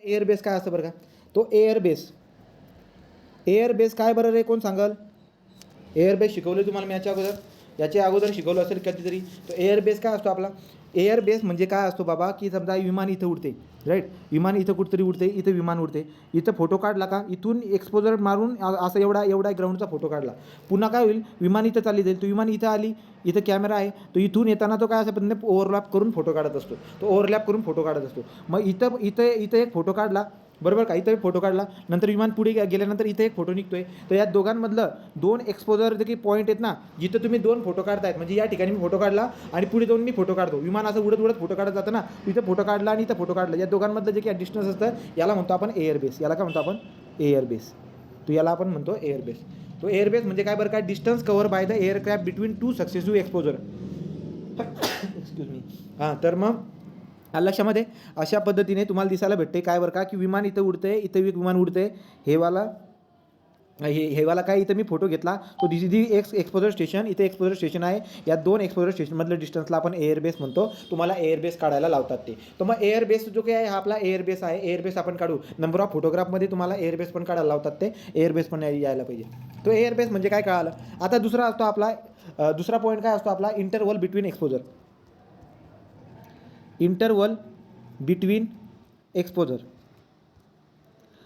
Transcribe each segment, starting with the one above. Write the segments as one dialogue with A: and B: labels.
A: Airbase काय असतं बरं का? तो एअरबेस काय बरं रे, कोण सांगाल? एअरबेस शिकवले तुम्हाला मी याच्या अगोदर शिकवलं असेल कधीतरी. तो एअरबेस काय असतो आपला? एअरबेस म्हणजे काय असतो बाबा, की समजा विमान इथं उडते, राईट? विमान इथं कुठेतरी उडते, इथं विमान उडते, इथं फोटो काढला का, इथून एक्सपोजर मारून असं एवढा ग्राउंडचा फोटो काढला. पुन्हा काय होईल, विमान इथं चालली जाईल, तो विमान इथं आली, इथं कॅमेरा आहे, तो इथून येताना तो काय अशा पद्धतीने ओव्हरलॅप करून फोटो काढत असतो. मग इथं एक फोटो काढला, बरोबर का? इथं एक फोटो काढला, नंतर विमान पुढे गेल्यानंतर इथे एक फोटो निघतोय. तर या दोघांमधलं दोन एक्सपोजर जे की पॉईंट आहेत ना, जिथं तुम्ही दोन फोटो काढतायत, म्हणजे या ठिकाणी मी फोटो काढला आणि पुढे जाऊन मी फोटो काढतो, विमान असं उडत फोटो काढत जातं ना, इथं फोटो काढला आणि इथं फोटो काढला, या दोघांमधलं जे काही डिस्टन्स असतं याला म्हणतो आपण एअरबेस. याला काय म्हणतो आपण? एअरबेस. तो याला आपण म्हणतो एअरबेस. तो एअरबेस म्हणजे काय बरं? काय distance cover by the aircraft between two successive exposure. Excuse me. हां, तर मग लक्षामध्ये अशा पद्धतीने तुम्हाला दिसायला भेटते काय बरं का, की विमान इथं उडते, इथं विमान उडते, हेवाला काय, इथं मी फोटो घेतला, तो एक्सपोजर स्टेशन, इथे एक्सपोजर स्टेशन आहे, या दोन एक्सपोजर स्टेशनमधल्या डिस्टन्सला आपण एअरबेस म्हणतो. तुम्हाला एअरबेस काढायला लावतात ते. तर मग एअरबेस जो काही आहे हा आपला एअरबेस आहे. एअरबेस आपण काढू. नंबर ऑफ फोटोग्राफमध्ये तुम्हाला एअरबेस पण काढायला लावतात, ते एअरबेस पण यायला पाहिजे. तो एअरबेस म्हणजे काय कळालं. आता दुसरा असतो आपला, दुसरा पॉईंट काय असतो आपला? Interval between exposure. Interval between exposure.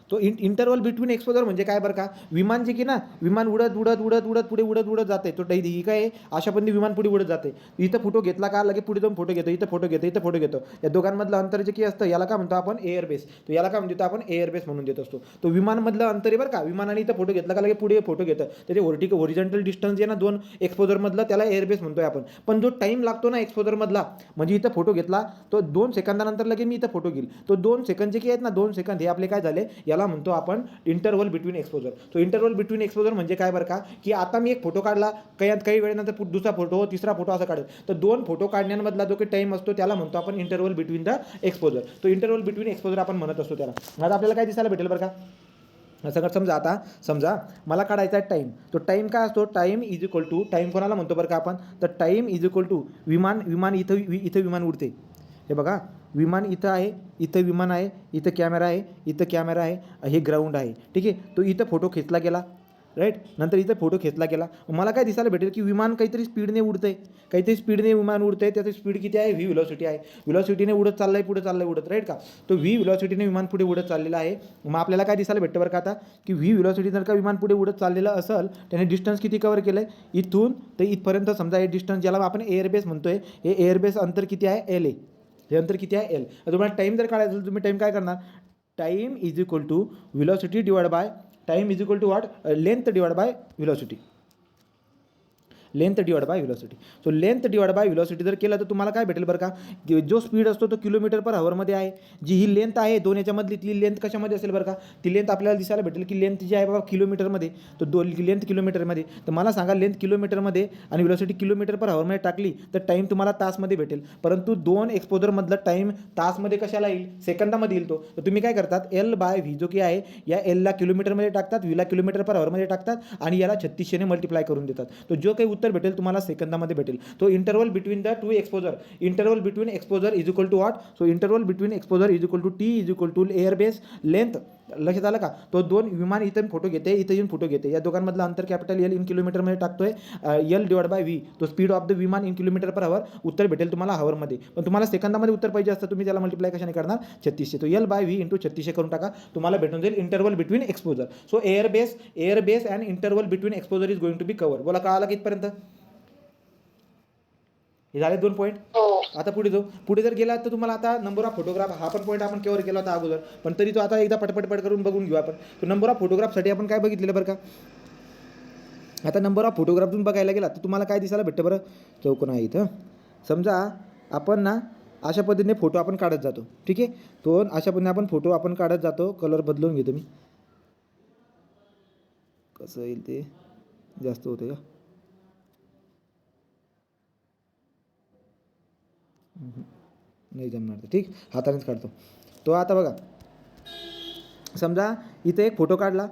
A: तो इंटरव्हल बिटवीन एक्सपोजर म्हणजे काय बरं का? विमान जे की ना, विमान उडत पुढे उडत जाते, तो ही काय आहे, अशा पद्धतीने विमान पुढे उडत जाते. इथं फोटो घेतला का, लगे पुढे जाऊन फोटो घेतो, इथं फोटो घेतो. या दोघांमधलं अंतर जे की असतं याला काय म्हणतो आपण? एअरबेस. तो याला काय म्हणतो आपण? एअरबेस म्हणून देत असतो. तो विमानमधलं अंतर आहे बरं का, विमानाने इथं फोटो घेतला का लगे पुढे फोटो घेतं, त्याचे ओरिजिनल डिस्टन्स आहे ना दोन एक्सपोजरमधलं, त्याला एअरबेस म्हणतोय आपण. पण जो टाईम लागतो ना एक्सपोजरमधला, म्हणजे इथं फोटो घेतला तो 2 सेकंदानंतर लगे मी इथं फोटो घेईल, तो 2 सेकंद जे की आहेत ना, 2 सेकंद हे आपले काय झाले, याला म्हणतो आपण इंटरव्हल बिटवीन एक्सपोजर. तो इंटरव्हल बिटवीन एक्सपोजर म्हणजे काय बरं का, की आता मी एक फोटो काढला, काही वेळेनंतर दुसरा फोटो, तिसरा फोटो असं काढेल, तर 2 फोटो काढण्यामधला जो काही टाईम असतो त्याला म्हणतो आपण इंटरव्हल बिटवीन द एक्सपोजर. तो इंटरव्हल बिटवीन एक्सपोजर आपण म्हणत असतो त्याला. आता आपल्याला काय दिसायला भेटेल बरं का? सगळं समजा मला काढायचा आहे टाईम. तो टाईम काय असतो? Time is equal to, time कोणाला म्हणतो बरं का आपण? तर टाईम इज इक्वल टू विमान इथं विमान उडते, हे बघा, विमान इथं आहे, इथं विमान आहे, इथं कॅमेरा आहे, हे ग्राउंड आहे, ठीक आहे. तो इथं फोटो खेचला गेला, राईट. नंतर इथं फोटो खेचला गेला, मला काय दिसायला भेटेल, की विमान काहीतरी स्पीडने विमान उडतंय. त्याची स्पीड किती आहे? व्ही आहे. व्हिलॉसिटीने उडत चाललंय, पुढे चाललंय उडत, राईट का? तो व्ही विमान पुढे उडत चाललेला आहे. मग आपल्याला काय दिसायला भेटतं बरं का आता, की व्ही जर का विमान पुढे उडत चाललेलं असेल, त्याने डिस्टन्स किती कव्हर केलं आहे? इथून ते इथपर्यंत समजा हे डिस्टन्स, ज्याला आपण एअरबेस म्हणतोय, हे एअरबेस अंतर किती आहे? एल आहे. हे अंतर किती आहे? एल. तुम्हाला टाईम जर काढायचं असेल, तुम्ही टाईम काय करणार? Time is equal to velocity divide by time is equal to what? Length divide by velocity. Length divide by velocity. So length divide by velocity जर केलं तर तुम्हाला काय भेटेल बरं का? जो स्पीड असतो तो किलोमीटर पर हवरमध्ये आहे. जी ही लेंथ आहे दोन याच्यामधली, ती लेंथ कशामध्ये असेल बरं का? ती लेंथ आपल्याला दिसायला भेटेल, की लेंथ जी आहे बाबा किलोमीटरमध्ये, तो लेंथ किलोमीटरमध्ये. तर मला सांगा, लेंथ किलोमीटरमध्ये आणि व्हिलॉसिटी किलोमीटर पर हवरमध्ये टाकली तर टाईम तुम्हाला तासमध्ये भेटेल. परंतु दोन एक्सपोजरमधलं टाईम तासमध्ये कशाला येईल? सेकंदामध्ये येईल. तो तर तुम्ही काय करतात? एल बाय व्ही जो की आहे, या एलला किलोमीटरमध्ये टाकतात, व्हीला किलोमीटर पर हवरमध्ये टाकतात आणि याला 3600ने मल्टिप्लाय करून देतात. तो जो काही उत्तर भेटेल तुम्हाला सेकंदामध्ये भेटेल. तो interval between the two exposure. Interval between exposure is equal to what? So interval between exposure is equal to T is equal to air base length. लक्षात आलं का? तो दोन विमान इथं फोटो घेते, इथं येऊन फोटो घेते, या दोघांमधलं अंतर कॅपिटल एल इन किलोमीटरमध्ये टाकतोय, एल डिवाइड बाय व्ही, तो स्पीड ऑफ द विमान इन किलोमीटर पर हवर. उत्तर भेटेल तुम्हाला हवरमध्ये, पण तुम्हाला सेकंदामध्ये उत्तर पाहिजे असतं, तुम्ही त्याला मल्टिप्लाय कशाने करणार? 3600. तो एल बाय व्ही इंटू 3600 करून टाका, तुम्हाला भेटून जाईल interval between exposure. So air base and interval between exposure is going to be cover. बोला, कळालं की इथपर्यंत? हे झाले 2 पॉईंट. आता पुढे जाऊ. पुढे जर गेला तर तुम्हाला आता नंबर ऑफ फोटोग्राफ, हा पण पॉईंट आपण कव्हर केला होता अगोदर, पण तरी तो आता एकदा पटपट करून बघून घेऊ आपण. तो नंबर ऑफ फोटोग्राफसाठी आपण काय बघितलेलं बरं का? आता नंबर ऑफ फोटोग्राफतून बघायला गेला तर तुम्हाला काय दिसायला भेटतं बरं? चौकोन आहे इथं. समजा आपण ना अशा पद्धतीने फोटो आपण काढत जातो, ठीक आहे. तो अशा पद्धतीने आपण फोटो काढत जातो. कलर बदलून घेतो मी, कसं येईल ते जास्त होते का? नाही जमणार ते, ठीक, हातानेच काढतो. तो आता बघा, समजा इथे एक फोटो काढला,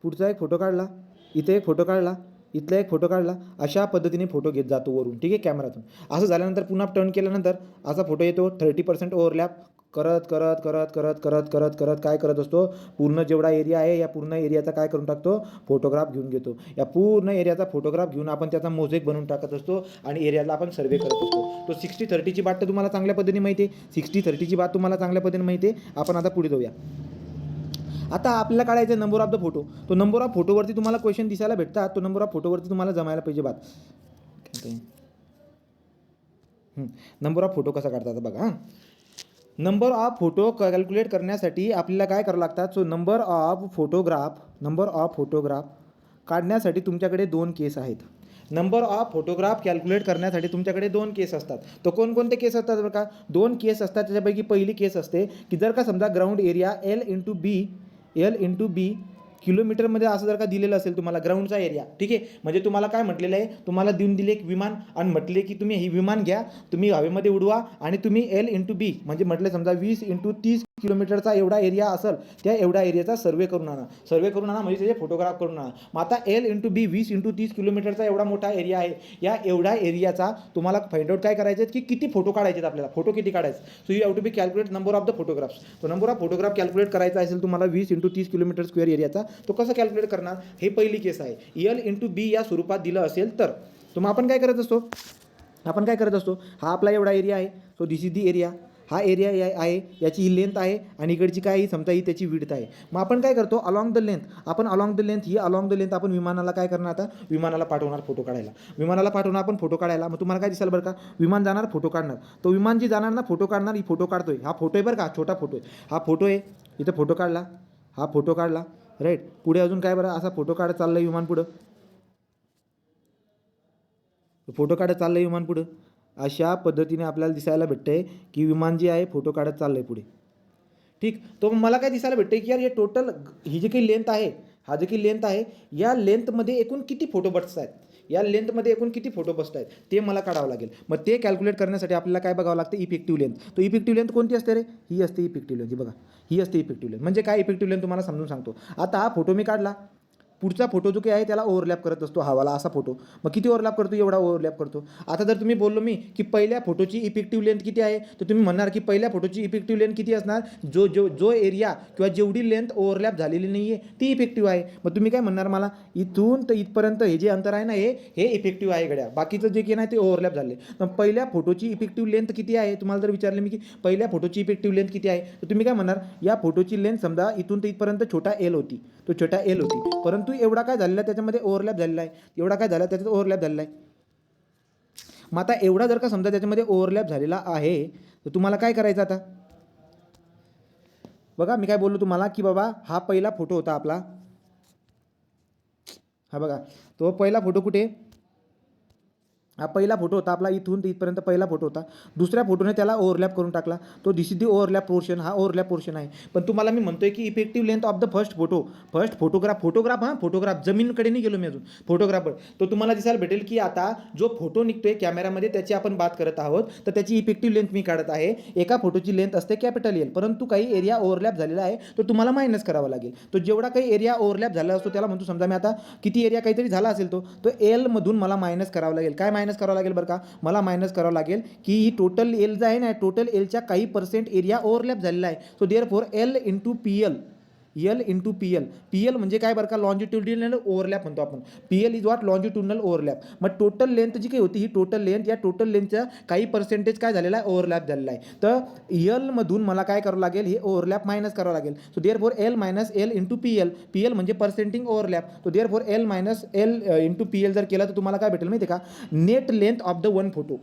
A: पुढचा एक फोटो काढला, इथे एक फोटो काढला, इथला एक फोटो काढला, अशा पद्धतीने फोटो घेत जातो वरून, ठीक आहे, कॅमेरातून. असं झाल्यानंतर पुन्हा टर्न केल्यानंतर असा फोटो येतो, 30% ओव्हरलॅप करत करत करत करत करत करत करत काय करत असतो, पूर्ण जेवढा एरिया आहे या पूर्ण एरियाचा काय करून टाकतो, फोटोग्राफ घेऊन घेतो. या पूर्ण एरियाचा फोटोग्राफ घेऊन आपण त्याचा मोझेक बनवून टाकत असतो आणि एरियाला आपण सर्वे करत असतो. तो 60-30ची बात तर तुम्हाला चांगल्या पद्धतीने माहिती आहे. 60-30ची बात तुम्हाला चांगल्या पद्धतीने माहिती आहे. आपण आता पुढे जाऊया. आता आपल्याला काढायचं आहे नंबर ऑफ द फोटो. तो नंबर ऑफ फोटोवरती तुम्हाला क्वेश्चन दिसायला भेटतात. तो नंबर ऑफ फोटोवरती तुम्हाला जमायला पाहिजे बात. नंबर ऑफ फोटो कसा काढतात बघा. हां, नंबर ऑफ फोटो कॅल्क्युलेट करण्यासाठी आपल्याला काय करावं लागतात. सो नंबर ऑफ फोटोग्राफ काढण्यासाठी तुमच्याकडे 2 केस आहेत. नंबर ऑफ फोटोग्राफ कॅल्क्युलेट करण्यासाठी तुमच्याकडे 2 केस असतात. तो कोणकोणते केस असतात बरं का, 2 केस असतात. त्याच्यापैकी पहिली केस असते की जर का समजा ग्राउंड एरिया एल इंटू बी किलोमीटरमध्ये असं जर का दिलेलं असेल तुम्हाला ग्राउंडचा एरिया, ठीक आहे. म्हणजे तुम्हाला काय म्हटलेलं आहे, तुम्हाला देऊन दिले एक विमान आणि म्हटले की तुम्ही ही विमान घ्या, तुम्ही हवेमध्ये उडवा आणि तुम्ही एल इंटू बी म्हणजे म्हटले समजा 20 × 30 किलोमीटरचा एवढा एरिया असेल, त्या एवढा एरियाचा सर्वे करून आणा. म्हणजे त्याचे फोटोग्राफ करून आणा. मग आता एल इंटू बी 20 × 30 किलोमीटरचा एवढा मोठा एरिया आहे. या एवढा एरियाचा तुम्हाला फाइंड आउट काय करायचे की किती फोटो काढायचे आहेत आपल्याला, फोटो किती काढायचे. So you have to be calculate number of the photographs. तो नंबर ऑफ फोटोग्राफ कॅल्क्युलेट करायचा असेल तुम्हाला 20 × 30 किलोमीटर स्क्वेअर एरियाचा. तो कसं कॅल्क्युलेट करणार, हे पहिली केस आहे. एल इंटू बी या स्वरूपात दिलं असेल तर मग आपण काय करत असतो, हा आपला एवढा एरिया आहे. So this is the area. हा एरिया आहे, याची ही लेंथ आहे आणि इकडची काय ही समजा ही त्याची विड्थ आहे. मग आपण काय करतो, अलॉंग द लेंथ आपण विमानाला काय करणार, आता विमानाला पाठवणार फोटो काढायला. आपण फोटो काढायला. मग तुम्हाला काय दिसाल बरं का, विमान जाणार फोटो काढणार. तो विमान जी जाणार ना फोटो काढणार, ही फोटो काढतोय. हा फोटो आहे बरं का, छोटा फोटो आहे. हा फोटो आहे, इथं फोटो काढला, हा फोटो काढला, राईट. पुढे अजून काय बरं, असा फोटो काढत चाललं विमान पुढं, विमान पुढं. अशा पद्धतीने आपल्याला दिसायला भेटतंय की विमान जे आहे फोटो काढत चाललं आहे पुढे, ठीक. तो मला काय दिसायला भेटतंय की यार हे टोटल ही जी काही लेंथ आहे, हा जी काही लेंथ आहे, या लेंथमध्ये एकूण किती फोटो बसत आहेत, ते मला काढावं लागेल. मग ते कॅल्क्युलेट करण्यासाठी आपल्याला काय बघावं लागतं, इफेक्टिव्ह लेंथ. तो इफेक्टिव्ह लेंथ कोणती असते रे, ही असते इफेक्टिव्ह लेंथ. बघा, ही असते इफेक्टिव्ह लेंथ. म्हणजे काय इफेक्टिव्ह लेंथ तुम्हाला समजून सांगतो. आता हा फोटो मी काढला, पुढचा फोटो जो काही आहे त्याला ओव्हरलॅप करत असतो हवाला, असा फोटो. मग किती ओव्हरलॅप करतो, एवढा ओव्हरलॅप करतो. आता जर तुम्ही बोललो मी की पहिल्या फोटोची इफेक्टिव्ह लेंथ किती आहे, तर तुम्ही म्हणणार की पहिल्या फोटोची इफेक्टिव्ह लेंथ किती असणार, जो एरिया किंवा जेवढी लेंथ ओव्हरलॅप झालेली नाही आहे ती इफेक्टिव्ह आहे. मग तुम्ही काय म्हणणार, मला इथून तर इथपर्यंत हे जे अंतर आहे ना, हे इफेक्टिव्ह आहे गड्या, बाकीचं जे काही नाही ते ओव्हरलॅप झाले. मग पहिल्या फोटोची इफेक्टिव्ह लेंथ किती आहे, तुम्हाला जर विचारले मी की पहिल्या फोटोची इफेक्टिव्ह लेंथ किती आहे, तर तुम्ही काय म्हणणार, या फोटोची लेंथ समजा इथून तर इथपर्यंत छोटा एल होती, परंतु एवढा काय झालेला त्याच्यामध्ये ओव्हरलॅप झालेला आहे, त्याच्यात ओव्हरलॅप झालेला आहे. मग आता एवढा जर का समजा त्याच्यामध्ये ओव्हरलॅप झालेला आहे, तर तुम्हाला काय करायचं आता बघा. मी काय बोललो तुम्हाला की बाबा हा पहिला फोटो होता आपला, हा बघा तो पहिला फोटो कुठे, हा पहिला फोटो होता आपला, इथून ते इथपर्यंत पहिला फोटो होता. दुसऱ्या फोटोने त्याला ओव्हरलॅप करून टाकला, तो this is the overlap portion. हा ओव्हरलॅप पोर्शन आहे. पण तुम्हाला मी म्हणतोय की effective length of the first photograph जमीनकडे नाही गेलो मी अजून, फोटोग्राफर. तो तुम्हाला दिसायला भेटेल की आता जो फोटो निघतोय कॅमेरामध्ये त्याची आपण बात करत आहोत, तर त्याची इफेक्टिव्ह लेंथ मी काढत आहे. एका फोटोची लेंथ असते कॅपिटल एल, परंतु काही एरिया ओव्हरलॅप झालेला आहे, तो तुम्हाला मायनस करावा लागेल. तो जेवढा काही एरिया ओव्हरलॅप झाला असतो त्याला म्हणतो, समजा मी आता किती एरिया काहीतरी झाला असेल, तो एल मधून मला मायनस करावा लागेल. काय मायनस करावं लागेल बरं का, मला मायनस करावं लागेल की ही टोटल एल जो आहे ना, टोटल एलच्या काही % एरिया ओव्हरलॅप झालेला आहे. So therefore L into P L म्हणजे काय बरं का, लॉन्जिट्युडिनल ओव्हरलॅप म्हणतो आपण. PL is what, longitudinal overlap. मग टोटल लेंथ जी काही होती, ही टोटल लेंथ, या टोटल लेंथच्या काही % काय झालेला आहे, ओव्हरलॅप झालेला आहे. तर एलमधून मला काय करावं लागेल, हे ओव्हरलॅप मायनस करावं लागेल. So therefore L minus L into PL म्हणजे पर्सेंटिंग ओव्हरलॅप. तो therefore L minus L into PL जर केला तर तुम्हाला काय भेटेल माहिती आहे का, net length of the one photo.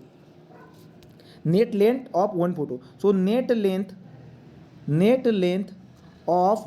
A: So net length of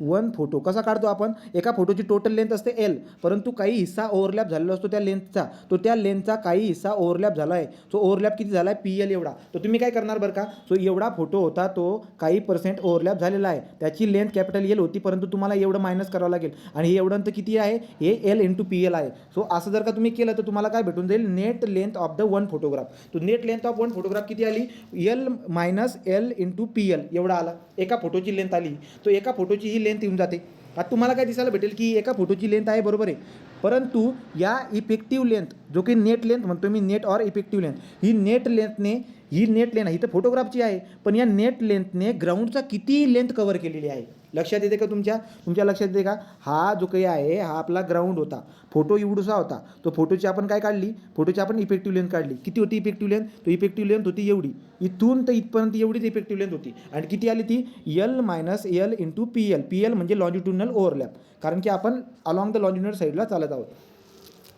A: one photo कसा काढतो आपण, एका फोटोची टोटल लेंथ असते एल, परंतु काही हिस्सा ओव्हरलॅप झालेला असतो त्या लेंथचा, तो त्या लेंथचा काही हिस्सा ओव्हरलॅप झाला आहे. सो ओव्हरलॅप किती झाला आहे, PL एवढा. तर तुम्ही काय करणार बरं का, सो एवढा फोटो होता, तो काही % ओव्हरलॅप झालेला आहे, त्याची लेंथ कॅपिटल एल होती, परंतु तुम्हाला एवढं मायनस करावं लागेल. आणि हे एवढं तर किती आहे, हे एल इंटू PL आहे. सो असं जर का तुम्ही केलं तर तुम्हाला काय भेटून जाईल, net length of the one photograph. तो net length of one photograph किती आली, L minus L into PL एवढा आला. एका फोटोची लेंथ आली, तो एका फोटोची ही लेंथ येऊन जाते. आता तुम्हाला काय दिसायला भेटेल की एका फोटोची लेंथ आहे, बरोबर आहे, परंतु या इफेक्टिव्ह लेंथ जो की नेट लेंथ म्हणतो मी, नेट ऑर इफेक्टिव्ह लेंथ, ही नेट लेंथने ही नेट लेंथ ही तर फोटोग्राफची आहे, पण या नेट लेंथने ग्राउंडचा किती लेंथ कव्हर केलेली आहे लक्षात येते का तुमच्या लक्षात येते का? हा जो काही आहे हा आपला ग्राउंड होता, फोटो एवढूसा होता, तो फोटोची आपण काय काढली, फोटोची आपण इफेक्टिव्ह लेंथ काढली. किती होती इफेक्टिव्ह लेंथ? तो इफेक्टिव्ह लेंथ होती एवढी, इथून तर इथपर्यंत एवढीच इफेक्टिव्ह लेंथ होती. आणि किती आली ती? L minus L into P L. P L म्हणजे लॉन्जिट्युडनल ओव्हरलॅप, कारण की आपण अलॉंग द लॉन्जिट्युडनल साईडला चालत आहोत.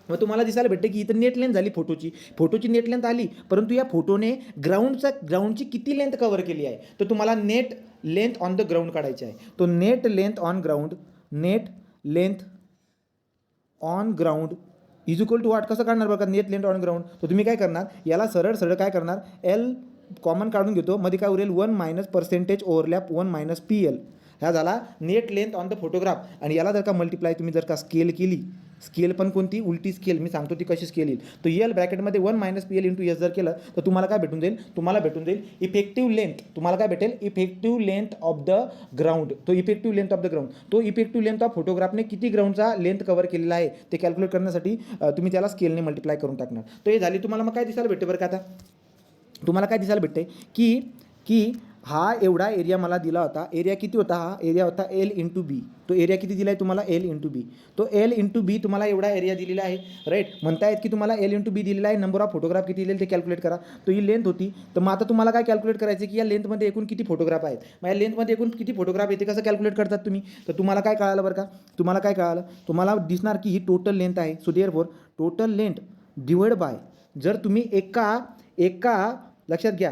A: मग तुम्हाला दिसायला भेटते की इथं नेट लेंथ झाली फोटोची नेट लेंथ आली, परंतु या फोटोने ग्राउंडची किती लेंथ कव्हर केली आहे, तर तुम्हाला net length on the ground काढायची आहे. तो net length on ground is equal to what कसं काढणार बघा नेट लेंथ ऑन ग्राउंड. तर तुम्ही काय करणार, याला सरळ काय करणार, एल कॉमन काढून घेतो, मध्ये काय उरेल 1 minus percentage overlap 1 minus P L. ह्या झाला net length on the photograph. आणि याला जर का मल्टिप्लाय तुम्ही जर का स्केल केली, स्केल पण कोणती उलटी स्केल, मी सांगतो ती कशी स्केल येईल. तो एल ब्रॅकेटमध्ये 1 minus P L into S जर केलं तर तुम्हाला काय भेटून जाईल, इफेक्टिव्ह लेंथ. तुम्हाला काय भेटेल, effective length of the ground. तो इफेक्टिव्ह लेंथ ऑफ फोटोग्राफने किती ग्राउंडचा लेंथ कव्हर केलेला आहे ते कॅल्क्युलेट करण्यासाठी तुम्ही त्याला स्केलने मल्टिप्लाय करून टाकणार. तर हे झाली. तुम्हाला मग काय दिसायला भेटते बरं का, आता तुम्हाला काय दिसायला भेटते की हा एवढा एरिया मला दिला होता. एरिया किती होता? हा एरिया होता एल इंटू बी. तो एरिया किती दिला आहे तुम्हाला? एल इंटू बी. तो एल इंटू बी तुम्हाला एवढा एरिया दिलेला आहे, राईट. म्हणतायत की तुम्हाला एल इंटू बी दिलेला आहे, नंबर ऑफ फोटोग्राफ किती दिलेले ते कॅल्क्युलेट करा. तो ही लेंथ होती. तर मग आता तुम्हाला काय कॅल्क्युलेट करायचं की या लेंथमध्ये एकूण किती फोटोग्राफ आहेत. मग या लेंथमध्ये एकूण किती फोटोग्राफ येते कसं कॅल्क्युलेट करतात तुम्ही. तर तुम्हाला काय कळालं बरं का, तुम्हाला दिसणार की ही टोटल लेंथ आहे. So therefore total length divide bye, जर तुम्ही एका लक्षात घ्या,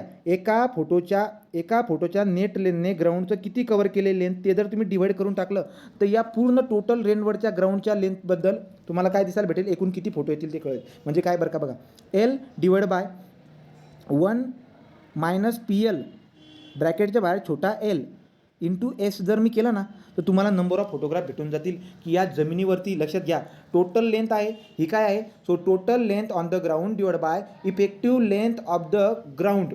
A: एका फोटोच्या नेट लेंथने ग्राउंडचं किती कव्हर केले लेंथ ते जर तुम्ही डिवाइड करून टाकलं तर या पूर्ण टोटल रेनवरच्या ग्राउंडच्या लेंथबद्दल तुम्हाला काय दिसायला भेटेल, एकूण किती फोटो येतील ते कळेल. म्हणजे काय बरं का बघा, L divide by 1 minus P L ब्रॅकेटच्या बाहेर छोटा एल इंटू एस जर मी केलं ना तर तुम्हाला नंबर ऑफ फोटोग्राफ भेटून जातील. की या जमिनीवरती लक्षात घ्या टोटल लेंथ आहे ही काय आहे. So total length on the ground divide by effective length of the ground.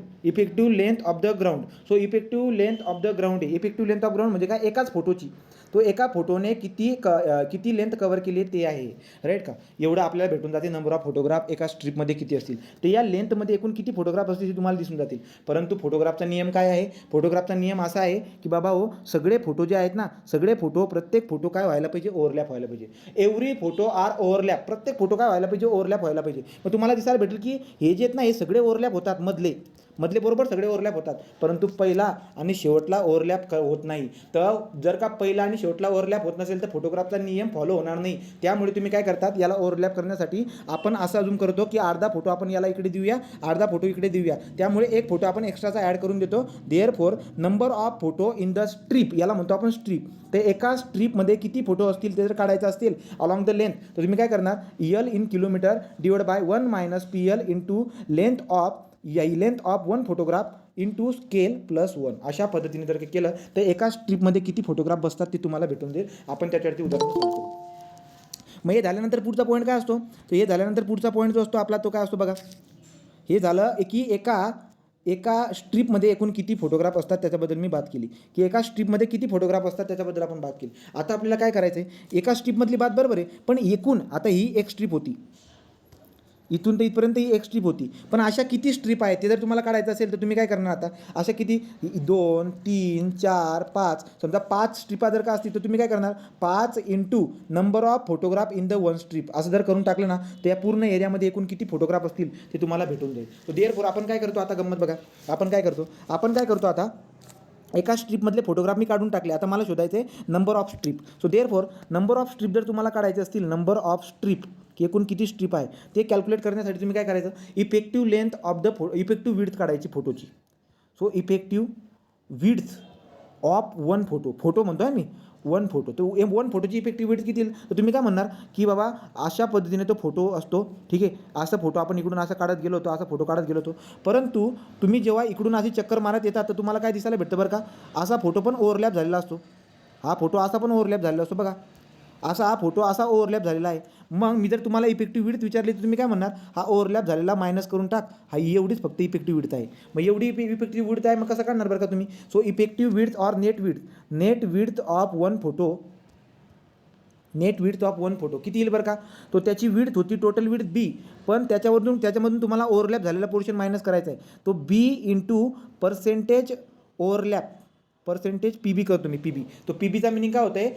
A: So effective length of the ground म्हणजे काय, एकाच फोटोची. तो एका फोटोने किती लेंथ कव्हर केली ते आहे, राईट का. एवढं आपल्याला भेटून जाते नंबर ऑफ फोटोग्राफ एका स्ट्रीपमध्ये किती असतील. तर या लेंथमध्ये एकूण किती फोटोग्राफ असतील ते तुम्हाला दिसून जातील. परंतु फोटोग्राफचा नियम काय आहे, फोटोग्राफचा नियम असा आहे की बाबा हो, सगळे फोटो जे आहेत ना, प्रत्येक फोटो काय व्हायला पाहिजे, ओव्हरलॅप व्हायला पाहिजे. Every photo are overlap. प्रत्येक फोटो काय व्हायला पाहिजे, ओव्हरलॅप व्हायला पाहिजे. मग तुम्हाला दिसायला भेटेल की हे जे आहेत ना हे सगळे ओव्हरलॅप होतात, मधले बरोबर सगळे ओव्हरलॅप होतात, परंतु पहिला आणि शेवटला ओव्हरलॅप होत नाही. तर जर का पहिला आणि शेवटला ओव्हरलॅप होत नसेल तर फोटोग्राफचा नियम फॉलो होणार नाही. त्यामुळे तुम्ही काय करतात, याला ओव्हरलॅप करण्यासाठी आपण असं अजूम करतो की अर्धा फोटो आपण याला इकडे देऊया, अर्धा फोटो इकडे देऊया. त्यामुळे एक फोटो आपण एक्स्ट्राचा ॲड करून देतो. Therefore number of photo in the strip, याला म्हणतो आपण स्ट्रीप. ते एका स्ट्रीपमध्ये किती फोटो असतील ते जर काढायचं असतील अलॉंग द लेंथ, तर तुम्ही काय करणार, L in kilometre divide by 1 minus P L into length of 1 photograph into scale plus 1. अशा पद्धतीने जर केलं तर एका स्ट्रीपमध्ये किती फोटोग्राफ बसतात ते तुम्हाला भेटून देईल. आपण त्याच्यावरती उदाहरण सांगतो. मग हे झाल्यानंतर पुढचा पॉईंट काय असतो, तर हे झाल्यानंतर पुढचा पॉईंट जो असतो आपला तो काय असतो बघा. हे झालं की एका स्ट्रीपमध्ये एकूण किती फोटोग्राफ असतात त्याच्याबद्दल मी बात केली, की एका स्ट्रीपमध्ये किती फोटोग्राफ असतात त्याच्याबद्दल आपण बात केली. आता आपल्याला काय करायचं आहे, एका स्ट्रीपमधली बात बरोबर आहे, पण एकूण आता ही एक स्ट्रीप होती, इथून तर इथपर्यंत ही एक स्ट्रीप होती, पण अशा किती स्ट्रीप आहेत ते जर तुम्हाला काढायचं असेल तर तुम्ही काय करणार, आता अशा किती 2 3 4 5 समजा 5 स्ट्रीपा जर का असतील तर तुम्ही काय करणार, 5 into number of photograph in the 1 strip असं जर करून टाकलं ना तर या पूर्ण एरियामध्ये एकूण किती फोटोग्राफ असतील ते तुम्हाला भेटून जाईल. तर देअरफॉर आपण काय करतो आता, गंमत बघा, आपण काय करतो आता, एका स्ट्रीपमधले फोटोग्राफ मी काढून टाकले. आता मला शोधायचे number of strip. So therefore number of strip जर तुम्हाला काढायचे असतील, नंबर ऑफ स्ट्रीप की एकूण किती स्ट्रीप आहे ते कॅल्क्युलेट करण्यासाठी तुम्ही काय करायचं, effective length of the effective width काढायची फोटोची. So effective width of 1 photo म्हणतो आहे मी, 1 फोटो. तर 1 फोटोची इफेक्टिव्ह विड्थ किती, तर तुम्ही काय म्हणणार की बाबा अशा पद्धतीने तो फोटो असतो, ठीक आहे. असा फोटो आपण इकडून असं काढत गेलो होतो, असा फोटो काढत गेलो होतो, परंतु तुम्ही जेव्हा इकडून अशी चक्कर मारत येतात तर तुम्हाला काय दिसायला भेटतं बरं का, असा फोटो पण ओव्हरलॅप झालेला असतो. हा फोटो असा पण ओव्हरलॅप झालेला असतो बघा, हा फोटो असा ओव्हरलॅप झालेला आहे. मग मी जर तुम्हाला इफेक्टिव्ह विड्थ विचारली तर तुम्ही काय म्हणणार, हा ओव्हरलॅप झालेला मायनस करून टाक, हा एवढीच फक्त इफेक्टिव्ह विड्थ आहे. मग एवढी इफेक्टिव्ह विड्थ आहे, मग कसं काढणार बरं का तुम्ही. So effective width or net width of 1 photo net width of one photo किती येईल बरं का? तो त्याची विड्थ होती टोटल विड्थ बी, पण त्याच्यामधून तुम्हाला ओव्हरलॅप झालेला पोर्शन मायनस करायचा आहे. तो B into percentage overlap, percentage P B करतो मी, पी बी. तो पी बीचा मिनिंग काय होतं आहे,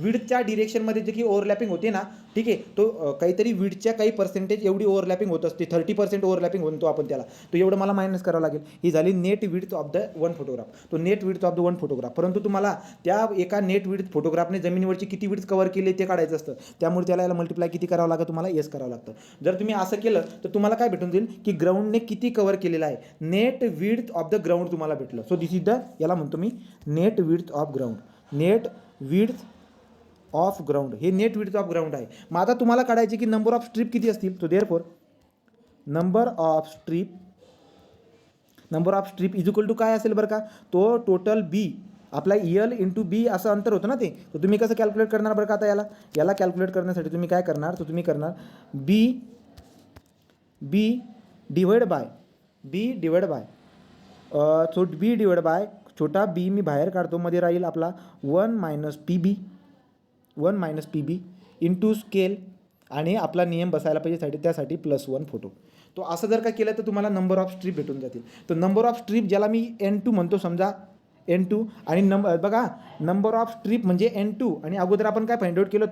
A: विड्थच्या डिरेक्शनमध्ये जे की ओव्हरलॅपिंग होते ना, ठीक आहे, तो काहीतरी विड्थच्या काही पर्सेंटेज एवढी ओव्हरलॅपिंग होत असते, 30% ओव्हरलॅपिंग म्हणतो आपण त्याला. तो एवढं मला मायनस करावं लागेल. ही झाली net width of the one photograph. तो net width of the one photograph. परंतु तुम्हाला त्या एका नेट विड्थ फोटोग्राफने जमिनीवरची किती विड्थ कव्हर केली ते काढायचं असतं. त्यामुळे त्याला याला मल्टिप्लाय किती करावं लागतं तुम्हाला, एस करावं लागतं. जर तुम्ही असं केलं तर तुम्हाला काय भेटून जाईल की ग्राउंडने किती कव्हर केलेलं आहे, net width of the ground तुम्हाला भेटलं. सो दिस इज द, याला म्हणतो मी net width of ground. Net width of ground, हे नेट विड्थ ऑफ ग्राउंड आहे. मग आता तुम्हाला काढायचे की नंबर ऑफ स्ट्रीप किती असतील. तो therefore number of strip is equal to काय असेल बरं का, तो टोटल बी आपला यल इंटू बी असं अंतर होतं ना ते. तर तुम्ही कसं कॅल्क्युलेट करणार बरं का, आता याला कॅल्क्युलेट करण्यासाठी तुम्ही काय करणार, तर तुम्ही करणार B divide by so B divide by छोटा बी मी बाहेर काढतो, मध्ये राहील आपला 1 minus P B into scale, आणि आपला नियम बसायला पाहिजे त्यासाठी +1 फोटो. तो असं जर का केलं तर तुम्हाला नंबर ऑफ स्ट्रीप भेटून जातील. तर नंबर ऑफ स्ट्रीप ज्याला मी N2 म्हणतो समजा, N2, आणि बघा नंबर ऑफ स्ट्रीप म्हणजे N2, आणि अगोदर आपण काय फाइंड आउट केलं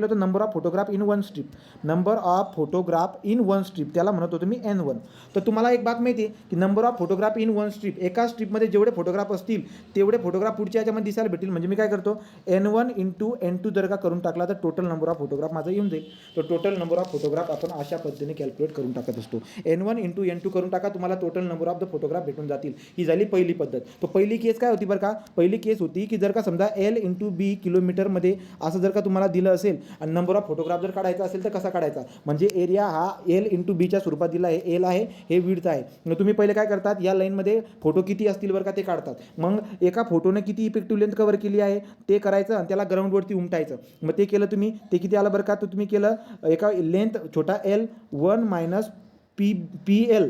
A: होतं, number of photograph in one strip. Number of photograph in one strip त्याला म्हणत होतो मी N1. तर तुम्हाला एक बात माहिती आहे की number of photograph in one strip, एका स्ट्रीपमध्ये जेवढे फोटोग्राफ असतील तेवढे फोटोग्राफ पुढच्या याच्यामध्ये दिसायला भेटतील. म्हणजे मी काय करतो, N1 इंटू N2 जर का करून टाकला तर टोटल नंबर ऑफ फोटोग्राफ माझा येऊन जाईल. तर टोटल नंबर ऑफ फोटोग्राफ आपण अशा पद्धतीने कॅल्क्युलेट करून टाकत असतो. N1 इंटू N2 करून टाका, तुम्हाला total number of the photograph भेटून जातील. ही झाली पहिली पद्धत. तो पहिली केस काय होती बरं का, पहिली केस होती की जर का समजा L इंटू बी किलोमीटरमध्ये असं जर का तुम्हाला दिलं असेल आणि नंबर ऑफ फोटोग्राफ जर काढायचा असेल तर कसा काढायचा, म्हणजे एरिया हा L इंटू बीच्या स्वरूपात दिला आहे. L आहे, हे विड्थ आहे. मग तुम्ही पहिले काय करतात, या लाईनमध्ये फोटो किती असतील बरं का ते काढतात. मग एका फोटोने किती इफेक्टिव्ह लेंथ कव्हर केली आहे ते करायचं आणि त्याला ग्राउंडवरती उमटायचं. मग ते केलं तुम्ही, ते किती आलं बरं का, तर तुम्ही केलं एका लेंथ छोटा L 1 मायनस पी एल